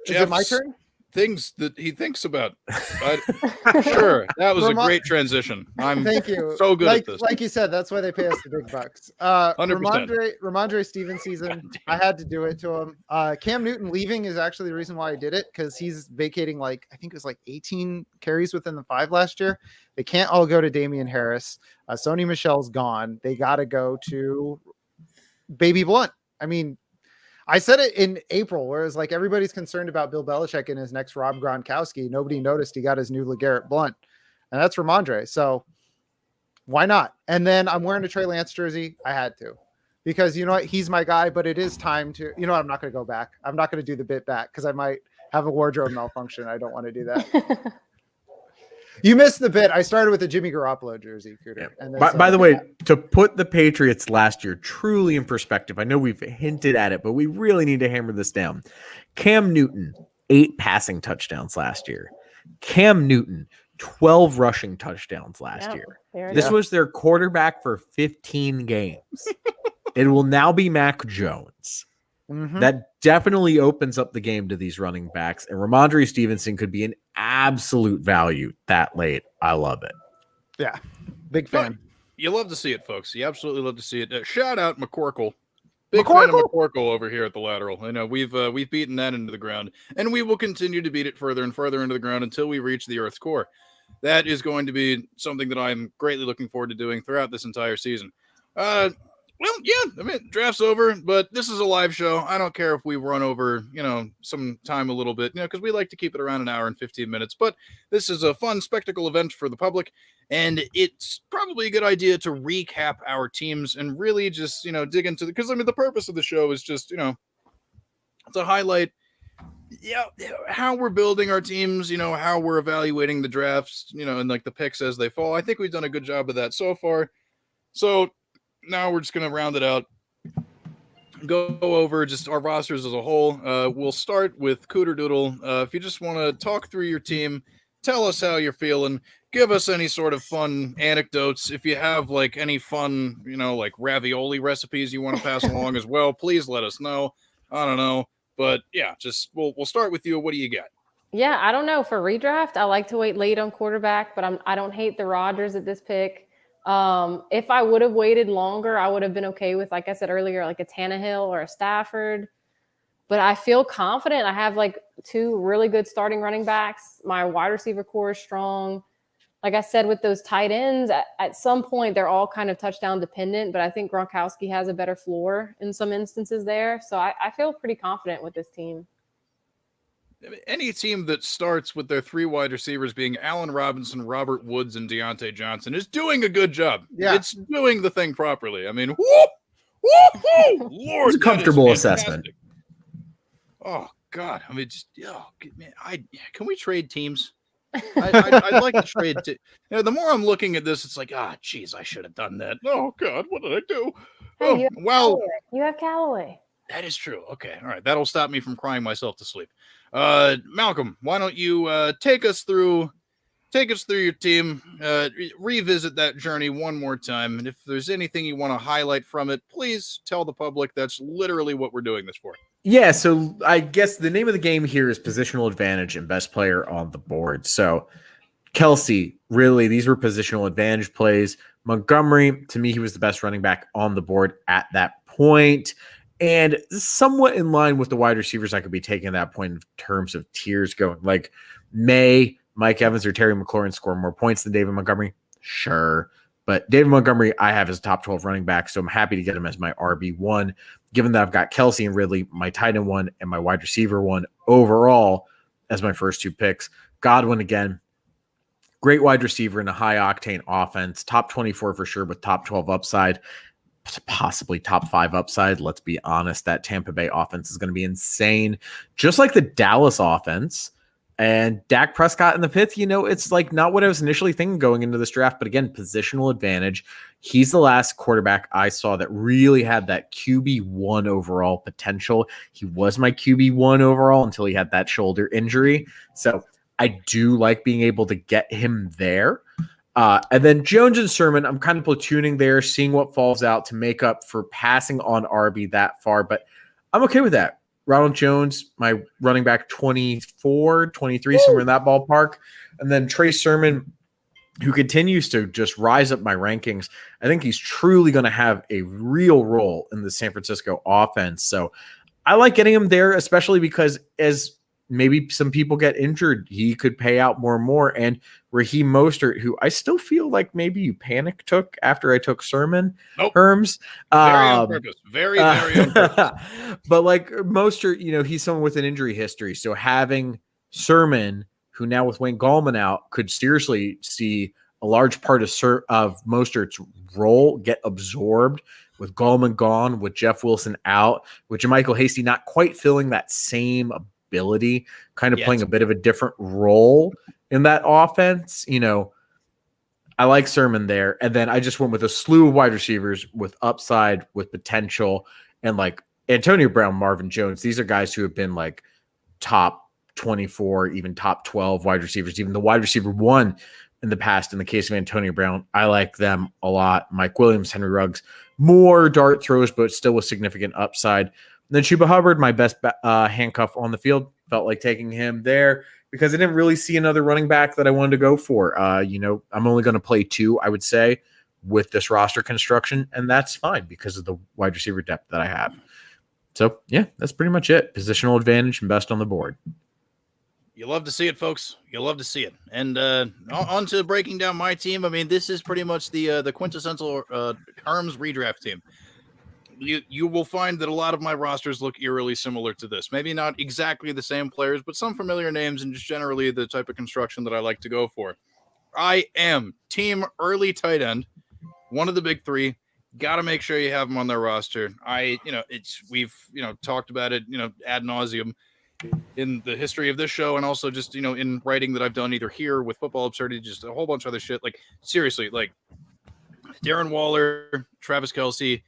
Is it my turn? Things that he thinks about. Sure, that was a great transition. Thank you. So good at this. Like you said, that's why they pay us the big bucks. 100%. Ramondre Stevenson, I had to do it to him. Cam Newton leaving is actually the reason why I did it, because he's vacating I think it was 18 carries within the 5 last year. They can't all go to Damian Harris. Sony Michel's gone. They got to go to Baby Blunt. I mean, I said it in April, where it's like everybody's concerned about Bill Belichick and his next Rob Gronkowski. Nobody noticed he got his new LeGarrette Blount, and that's Ramondre. So why not? And then I'm wearing a Trey Lance jersey. I had to, because you know what? He's my guy, but it is time to, I'm not going to go back. I'm not going to do the bit back because I might have a wardrobe malfunction. I don't want to do that. You missed the bit. I started with a Jimmy Garoppolo jersey, Cooter. And by the way, to put the Patriots last year truly in perspective, I know we've hinted at it, but we really need to hammer this down. Cam Newton, 8 passing touchdowns last year. Cam Newton, 12 rushing touchdowns last year. This was their quarterback for 15 games. It will now be Mac Jones. Mm-hmm. That definitely opens up the game to these running backs, and Ramondre Stevenson could be an absolute value that late. I love it. Yeah, big fan. You love to see it, folks. You absolutely love to see it. Shout out McCorkle. Big fan of McCorkle over here at the Lateral. We've beaten that into the ground, and we will continue to beat it further and further into the ground until we reach the Earth's core. That is going to be something that I'm greatly looking forward to doing throughout this entire season. Well, yeah, I mean, draft's over, but this is a live show. I don't care if we run over, some time a little bit, because we like to keep it around an hour and 15 minutes. But this is a fun spectacle event for the public, and it's probably a good idea to recap our teams and really just, dig into because the purpose of the show is just, to highlight, how we're building our teams, how we're evaluating the drafts, and like the picks as they fall. I think we've done a good job of that so far. So now we're just going to round it out, go over just our rosters as a whole. We'll start with Cooter Doodle. If you just want to talk through your team, tell us how you're feeling, give us any sort of fun anecdotes. If you have any fun, like ravioli recipes you want to pass along as well, please let us know. I don't know, but yeah, just we'll start with you. What do you got? Yeah, I don't know. For redraft, I like to wait late on quarterback, but I don't hate the Rodgers at this pick. If I would have waited longer, I would have been okay with, like I said earlier, like a Tannehill or a Stafford. But I feel confident. I have 2 really good starting running backs. My wide receiver core is strong. Like I said, with those tight ends, at some point they're all kind of touchdown dependent. But I think Gronkowski has a better floor in some instances there. So I feel pretty confident with this team. Any team that starts with their 3 wide receivers being Allen Robinson, Robert Woods, and Deontay Johnson is doing a good job. Yeah. It's doing the thing properly. I mean, Lord, It's a comfortable assessment. Oh God, I mean, can we trade teams? I'd like to trade. The more I'm looking at this, it's like, geez, I should have done that. Oh God, what did I do? Hey, Oh, you have Callaway. That is true. Okay, all right, that'll stop me from crying myself to sleep. Malcolm, why don't you take us through your team, revisit that journey one more time, and if there's anything you want to highlight from it, please tell the public. That's literally what we're doing this for. Yeah, so I guess the name of the game here is positional advantage and best player on the board. So Kelsey, really, these were positional advantage plays. Montgomery, to me, he was the best running back on the board at that point. And somewhat in line with the wide receivers I could be taking at that point in terms of tiers going. Like, May, Mike Evans, or Terry McLaurin score more points than David Montgomery? Sure. But David Montgomery, I have as top 12 running back, so I'm happy to get him as my RB1. Given that I've got Kelsey and Ridley, my tight end 1, and my wide receiver 1 overall as my first 2 picks. Godwin again, great wide receiver in a high-octane offense. Top 24 for sure with top 12 upside. possibly top 5 upside. Let's be honest, that Tampa Bay offense is going to be insane, just like the Dallas offense. And Dak Prescott in the 5th, it's like not what I was initially thinking going into this draft, but again, positional advantage. He's the last quarterback I saw that really had that QB1 overall potential. He was my QB1 overall until he had that shoulder injury. So I do like being able to get him there. And then Jones and Sermon, I'm kind of platooning there, seeing what falls out to make up for passing on RB that far, but I'm okay with that. Ronald Jones, my running back 24, 23, somewhere in that ballpark. And then Trey Sermon, who continues to just rise up my rankings. I think he's truly going to have a real role in the San Francisco offense. So I like getting him there, especially because as maybe some people get injured, he could pay out more and more. And Raheem Mostert, who I still feel like maybe you panic took after I took Sermon, Herms. Very on purpose. Very on purpose. But like Mostert, he's someone with an injury history. So having Sermon, who now with Wayne Gallman out, could seriously see a large part of Mostert's role get absorbed with Gallman gone, with Jeff Wilson out, with Jermichael Hasty not quite filling that same ability, kind of playing a bit of a different role in that offense. I like Sermon there. And then I just went with a slew of wide receivers with upside, with potential, and like Antonio Brown, Marvin Jones. These are guys who have been like top 24, even top 12 wide receivers, even the wide receiver 1 in the past. In the case of Antonio Brown, I like them a lot. Mike Williams, Henry Ruggs, more dart throws, but still with significant upside. And then Chuba Hubbard, my best handcuff on the field, felt like taking him there because I didn't really see another running back that I wanted to go for. I'm only going to play 2, I would say, with this roster construction, and that's fine because of the wide receiver depth that I have. So, yeah, that's pretty much it. Positional advantage and best on the board. You love to see it, folks. You love to see it. And on to breaking down my team. I mean, this is pretty much the quintessential Herms redraft team. You will find that a lot of my rosters look eerily similar to this. Maybe not exactly the same players, but some familiar names and just generally the type of construction that I like to go for. I am team early tight end, one of the big 3. Got to make sure you have them on their roster. We've talked about it, ad nauseum in the history of this show, and also just in writing that I've done either here with Football Absurdity, just a whole bunch of other shit. Like seriously, like Darren Waller, Travis Kelce,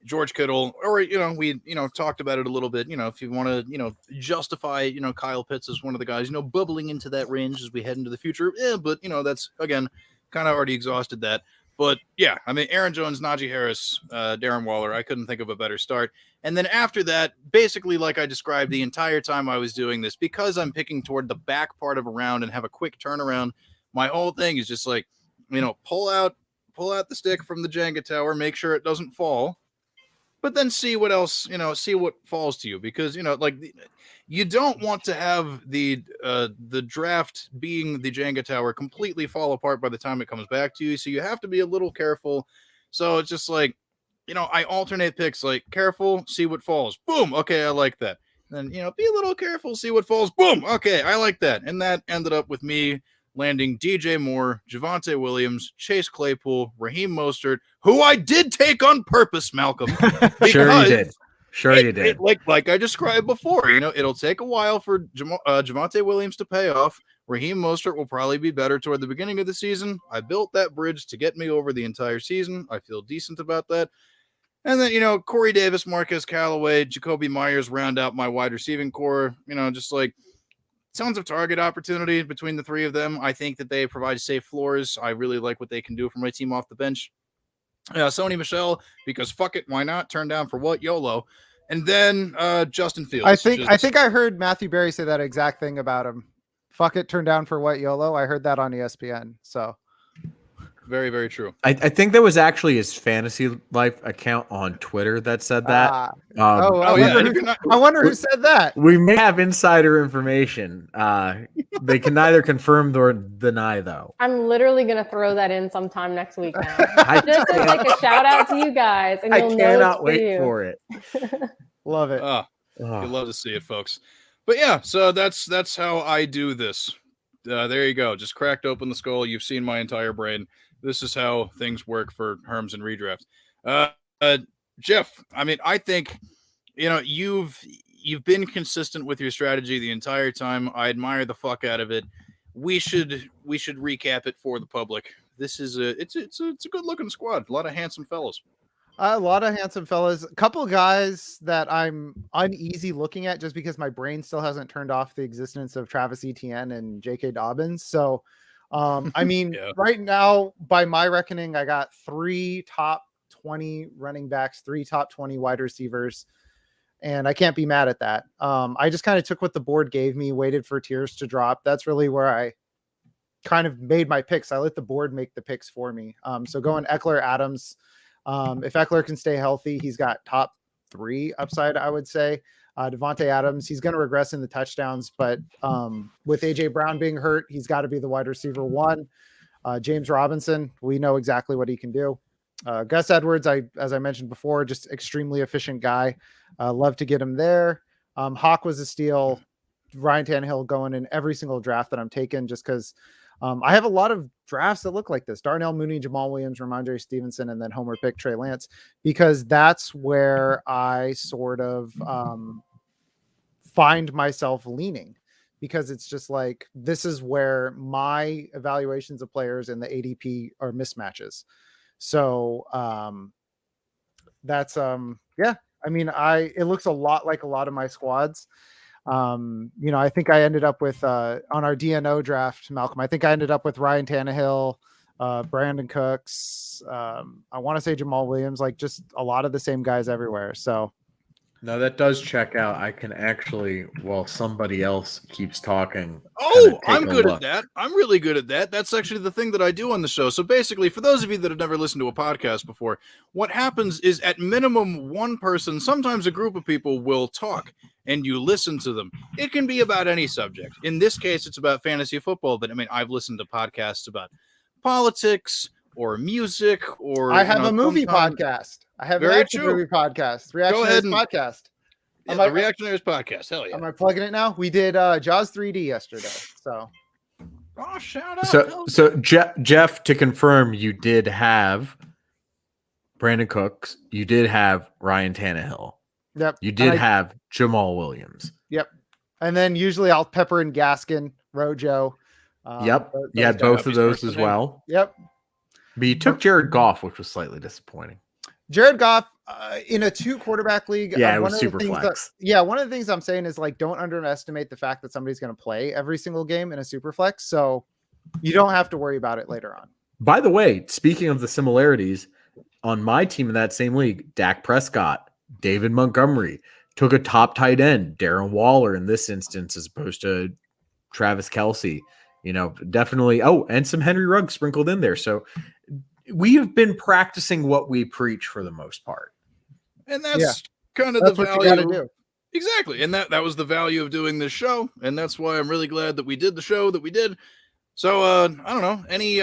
George Kittle, or we talked about it a little bit. If you want to justify Kyle Pitts as one of the guys bubbling into that range as we head into the future. But that's again kind of already exhausted that. But yeah, I mean Aaron Jones, Najee Harris, Darren Waller. I couldn't think of a better start. And then after that, basically like I described the entire time I was doing this, because I'm picking toward the back part of a round and have a quick turnaround. My whole thing is just like pull out the stick from the Jenga tower, make sure it doesn't fall. But then see what else, see what falls to you, because, you don't want to have the draft being the Jenga tower completely fall apart by the time it comes back to you. So you have to be a little careful. So it's just like, I alternate picks, like careful, see what falls. Boom. Okay. I like that. Then, be a little careful, see what falls. Boom. Okay. I like that. And that ended up with me landing DJ Moore, Devante Williams, Chase Claypool, Raheem Mostert, who I did take on purpose, Malcolm. Sure you did. Sure you did. Like I described before, it'll take a while for Devante Williams to pay off. Raheem Mostert will probably be better toward the beginning of the season. I built that bridge to get me over the entire season. I feel decent about that. And then, Corey Davis, Marquez Callaway, Jacoby Myers round out my wide receiving core, just like tons of target opportunity between the 3 of them. I think that they provide safe floors. I really like what they can do for my team off the bench. Sony Michel, because fuck it, why not? Turn down for what? YOLO. And then Justin Fields. I think I heard Matthew Berry say that exact thing about him. Fuck it, turn down for what? YOLO. I heard that on ESPN. So very, very true. I think that was actually his fantasy life account on Twitter that said that. I wonder who said that. We may have insider information. They can neither confirm nor deny, though. I'm literally going to throw that in sometime next week now. Just as like a shout out to you guys. And I cannot wait for it. Love it. You love to see it, folks. But yeah, so that's how I do this. There you go. Just cracked open the skull. You've seen my entire brain. This is how things work for Herms and redraft. Jeff, I mean, I think, you've been consistent with your strategy the entire time. I admire the fuck out of it. We should recap it for the public. This is it's a good looking squad. A lot of handsome fellas. A lot of handsome fellas. A couple guys that I'm uneasy looking at just because my brain still hasn't turned off the existence of Travis Etienne and J.K. Dobbins. So, I mean, Yeah. Right now, by my reckoning, I got 3 top 20 running backs, 3 top 20 wide receivers, and I can't be mad at that. I just kind of took what the board gave me, waited for tiers to drop. That's really where I kind of made my picks. I let the board make the picks for me. So going Eckler, Adams. If Eckler can stay healthy, he's got top 3 upside, I would say. Devante Adams, he's going to regress in the touchdowns, but with AJ Brown being hurt, he's got to be the wide receiver 1. James Robinson, we know exactly what he can do. Gus Edwards, as I mentioned before, just extremely efficient guy. Love to get him there. Hawk was a steal. Ryan Tannehill going in every single draft that I'm taking just because I have a lot of drafts that look like this: Darnell Mooney, Jamal Williams, Ramondre Stevenson, and then Homer pick Trey Lance, because that's where I sort of find myself leaning, because it's just like, this is where my evaluations of players in the ADP are mismatches. So that's yeah, I mean, it looks a lot like a lot of my squads. I think I ended up with on our DNO draft, Malcolm, I think I ended up with Ryan Tannehill, Brandon Cooks. I want to say Jamal Williams, like just a lot of the same guys everywhere. So No, that does check out. I can actually, while somebody else keeps talking. Oh, I'm good at that. I'm really good at that. That's actually the thing that I do on the show. So basically, for those of you that have never listened to a podcast before, what happens is at minimum one person, sometimes a group of people, will talk and you listen to them. It can be about any subject. In this case, it's about fantasy football, but I mean, I've listened to podcasts about politics or music, or I have a movie podcast. I have a movie podcast. Reactionaries podcast. Yeah, the Reactionaries podcast. Hell yeah. Am I plugging it now? We did Jaws 3D yesterday. So shout out. So Jeff, to confirm, you did have Brandon Cooks. You did have Ryan Tannehill. Yep. You did have Jamal Williams. Yep. And then usually I'll pepper in Gaskin, Rojo. Yep. You had both of those as well. Yep. But you took Jared Goff, which was slightly disappointing. Jared Goff in a 2 quarterback league. Yeah, it was super flex. One of the things I'm saying is, like, don't underestimate the fact that somebody's going to play every single game in a super flex. So you don't have to worry about it later on. By the way, speaking of the similarities, on my team in that same league, Dak Prescott, David Montgomery took a top tight end, Darren Waller in this instance, as opposed to Travis Kelce. Definitely. Oh, and some Henry Ruggs sprinkled in there. So we have been practicing what we preach for the most part. And that's kind of the value. You gotta do. Exactly. And that was the value of doing this show. And that's why I'm really glad that we did the show that we did. So, I don't know, any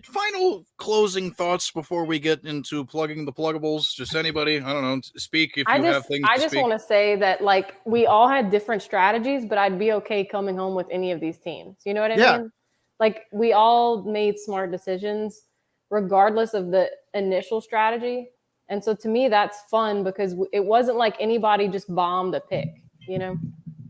final closing thoughts before we get into plugging the pluggables? Just anybody, I don't know, speak if you have things I to just speak. want to say that, like, we all had different strategies, but I'd be okay coming home with any of these teams. You know what I mean? Like, we all made smart decisions regardless of the initial strategy. And so to me, that's fun because it wasn't like anybody just bombed a pick,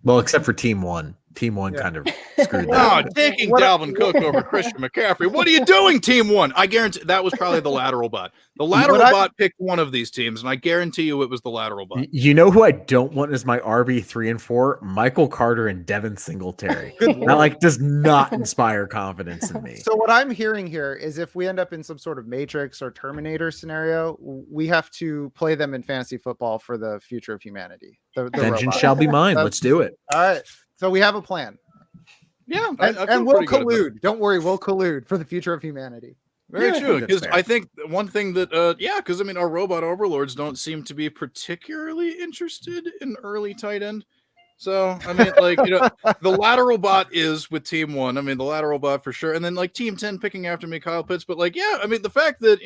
Well, except for team one. Team one kind of screwed that. Oh, taking Dalvin Cook over Christian McCaffrey. What are you doing, team one? I guarantee that was probably the lateral bot. The lateral bot picked one of these teams, and I guarantee you it was the lateral bot. You know who I don't want as my RB 3 and 4? Michael Carter and Devin Singletary. That does not inspire confidence in me. So what I'm hearing here is, if we end up in some sort of Matrix or Terminator scenario, we have to play them in fantasy football for the future of humanity. The Vengeance shall be mine. Let's do it. All right. So we have a plan. Yeah, and we'll collude. Don't worry, we'll collude for the future of humanity. Very true. Because I think one thing that, because I mean, our robot overlords don't seem to be particularly interested in early tight end. So I mean, the lateral bot is with team one. I mean, the lateral bot for sure, and then team 10 picking after me, Kyle Pitts. But I mean, the fact that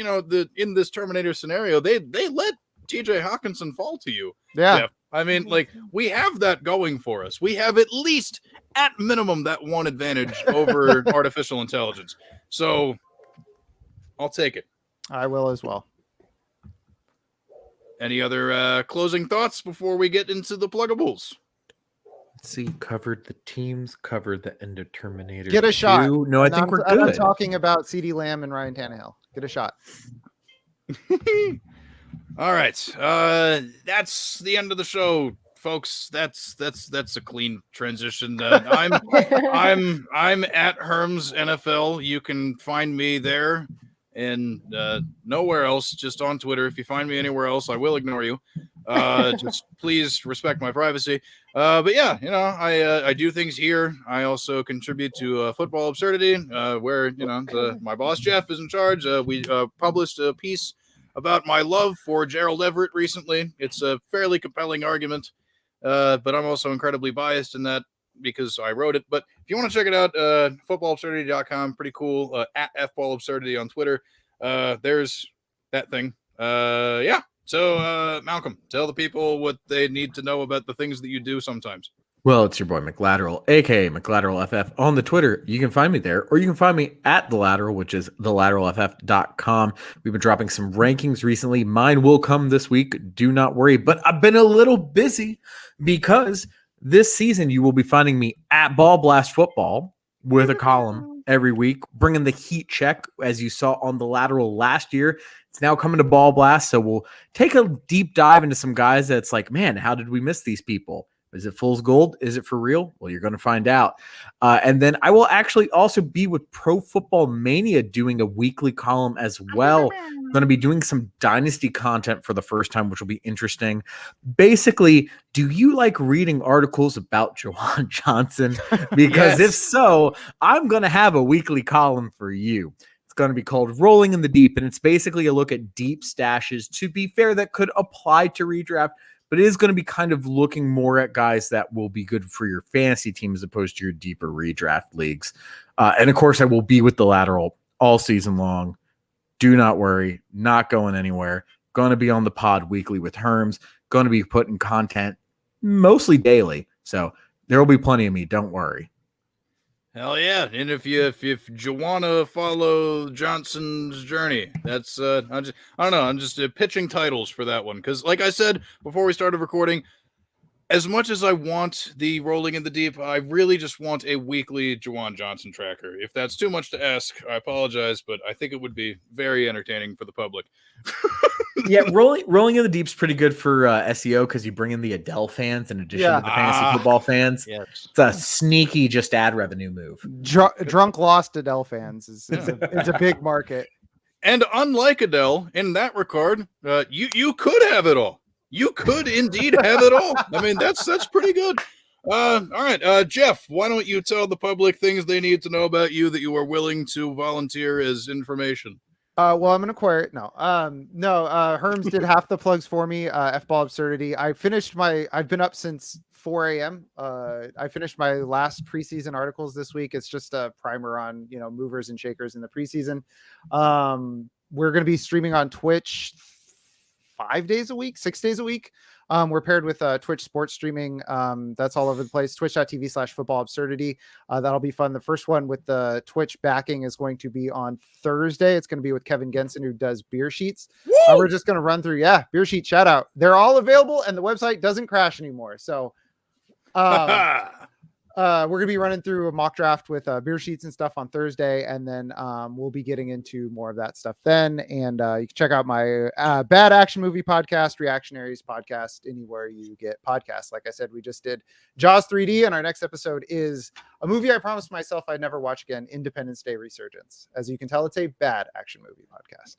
in this Terminator scenario, they let TJ Hawkinson fall to you. Yeah. Jeff. I mean, we have that going for us. We have at least, at minimum, that one advantage over artificial intelligence. So I'll take it. I will as well. Any other closing thoughts before we get into the pluggables? Let's see, covered the teams, covered the Indeterminator. Get a shot. No, I think we're I'm good. talking about CeeDee Lamb and Ryan Tannehill. Get a shot. All right. That's the end of the show, folks. That's a clean transition. I'm at Herms NFL. You can find me there and nowhere else, just on Twitter. If you find me anywhere else, I will ignore you. Just please respect my privacy. But yeah, I do things here. I also contribute to Football Absurdity, where my boss Jeff is in charge. We published a piece about my love for Gerald Everett recently. It's a fairly compelling argument, but I'm also incredibly biased in that because I wrote it. But if you want to check it out, footballabsurdity.com, pretty cool. At FBallAbsurdity on Twitter. There's that thing. Yeah. So, Malcolm, tell the people what they need to know about the things that you do sometimes. Well, it's your boy McLateral, aka McLateralFF on the Twitter. You can find me there, or you can find me at The Lateral, which is thelateralff.com. We've been dropping some rankings recently. Mine will come this week. Do not worry. But I've been a little busy because this season you will be finding me at Ball Blast Football with a column every week, bringing the heat check as you saw on The Lateral last year. It's now coming to Ball Blast, so we'll take a deep dive into some guys that's like, man, how did we miss these people? Is it fool's gold? Is it for real? Well, you're going to find out. And then I will actually also be with Pro Football Mania doing a weekly column as well. I'm going to be doing some Dynasty content for the first time, which will be interesting. Basically, do you like reading articles about Juwan Johnson? Because if so, I'm going to have a weekly column for you. It's going to be called Rolling in the Deep, and it's basically a look at deep stashes, to be fair, that could apply to redraft, but it is going to be kind of looking more at guys that will be good for your fantasy team as opposed to your deeper redraft leagues. And of course, I will be with The Lateral all season long. Do not worry, not going anywhere. Going to be on the pod weekly with Herms. Going to be putting content mostly daily. So there will be plenty of me. Don't worry. Hell yeah. And if you want to follow Johnson's journey, that's I don't know, I'm just pitching titles for that one, because like I said before we started recording, as much as I want the Rolling in the Deep, I really just want a weekly Juwan Johnson tracker. If that's too much to ask, I apologize, but I think it would be very entertaining for the public. Yeah, rolling in the Deep's pretty good for SEO because you bring in the Adele fans in addition to the fantasy football fans. Yes. It's a sneaky just ad revenue move. Drunk lost Adele fans is a big market. And unlike Adele, in that regard, you could have it all. You could indeed have it all. I mean, that's pretty good. All right, Jeff, why don't you tell the public things they need to know about you that you are willing to volunteer as information? Well, I'm gonna acquire it. No, Herms did half the plugs for me. F-Ball Absurdity. I've been up since 4 a.m. I finished my last preseason articles this week. It's just a primer on movers and shakers in the preseason. We're gonna be streaming on Twitch 5 days a week, 6 days a week. We're paired with Twitch sports streaming. That's all over the place. Twitch.tv/football absurdity. That'll be fun. The first one with the Twitch backing is going to be on Thursday. It's going to be with Kevin Genson, who does beer sheets. We're just going to run through. Yeah. Beer sheet shout out. They're all available and the website doesn't crash anymore. So, we're going to be running through a mock draft with beer sheets and stuff on Thursday. And then we'll be getting into more of that stuff then. And you can check out my Bad Action Movie podcast, Reactionaries podcast, anywhere you get podcasts. Like I said, we just did Jaws 3D. And our next episode is a movie I promised myself I'd never watch again, Independence Day Resurgence. As you can tell, it's a Bad Action Movie podcast.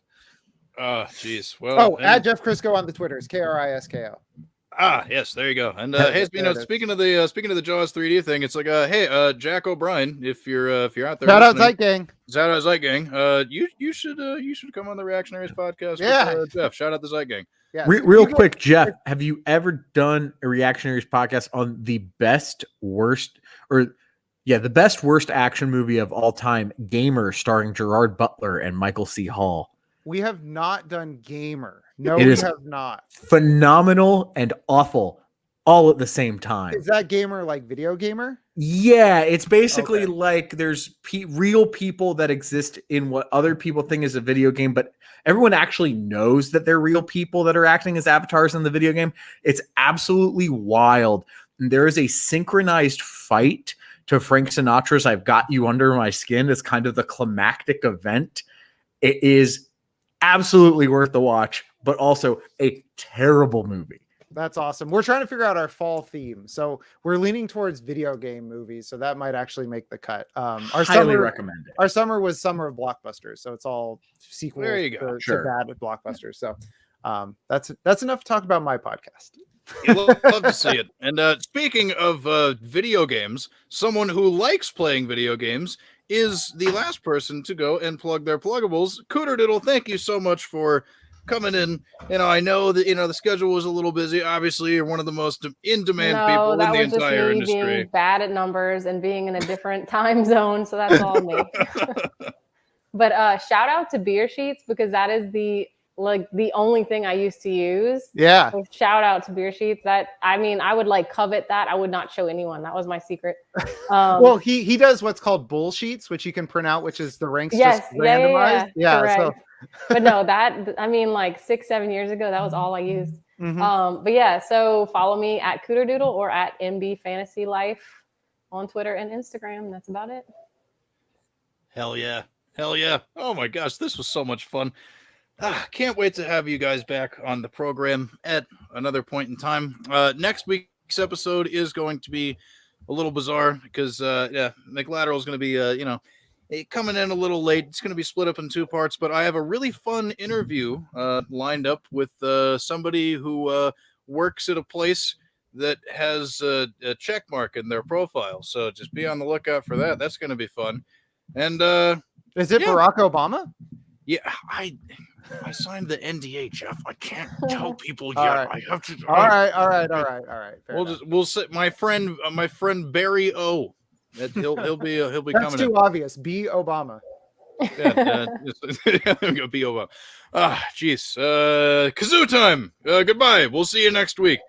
Jeez. Well, add Jeff Crisco on the Twitters, KRISKO. Yes, there you go. And hey, speaking of the Jaws 3D thing, it's like hey, Jack O'Brien, if you're out there, shout out Zeit Gang. You should come on the Reactionaries podcast. Yeah, with, Jeff. Shout out the Zeit Gang. Yeah, real quick, Jeff, have you ever done a Reactionaries podcast on the best worst action movie of all time, Gamer, starring Gerard Butler and Michael C. Hall? We have not done Gamer. No, we have not. Phenomenal and awful all at the same time. Is that gamer like video gamer? Yeah, it's basically Okay. like there's real people that exist in what other people think is a video game, but everyone actually knows that they're real people that are acting as avatars in the video game. It's absolutely wild. And there is a synchronized fight to Frank Sinatra's I've Got You Under My Skin as kind of the climactic event. It is absolutely worth the watch, but also a terrible movie. That's awesome. We're trying to figure out our fall theme. So we're leaning towards video game movies. So that might actually make the cut. Our Highly summer, recommend it. our summer was summer of blockbusters. So it's all sequels There you go. to bad blockbusters. So that's enough to talk about my podcast. You love to see it. And speaking of video games, someone who likes playing video games is the last person to go and plug their pluggables. Cooter Diddle, thank you so much for coming in. I know that the schedule was a little busy. Obviously, you're one of the most in-demand people in the entire industry. Being bad at numbers and being in a different time zone, so that's all me. But shout out to Beer Sheets, because that is the only thing I used to use. Yeah. So shout out to Beer Sheets. I would covet that. I would not show anyone. That was my secret. Well, he does what's called bull sheets, which you can print out, which is the ranks just randomized. Yeah. So But no, 6-7 years ago, that was all I used. mhm. But yeah, so follow me at Cooterdoodle or at MB Fantasy Life on Twitter and Instagram. That's about it. Hell yeah. Oh my gosh, this was so much fun. Can't wait to have you guys back on the program at another point in time. Next week's episode is going to be a little bizarre because Lateral is going to be coming in a little late. It's going to be split up in two parts, but I have a really fun interview lined up with somebody who works at a place that has a check mark in their profile. So just be on the lookout for that. That's going to be fun. And Is it Barack Obama? yeah, I signed the NDA, Jeff. I can't tell people All yet. right. I have to. All right. Fair We'll say my friend Barry O. He'll be That's coming. too obvious. Be Obama. Yeah, be Obama. Jeez. Kazoo time. Goodbye. We'll see you next week.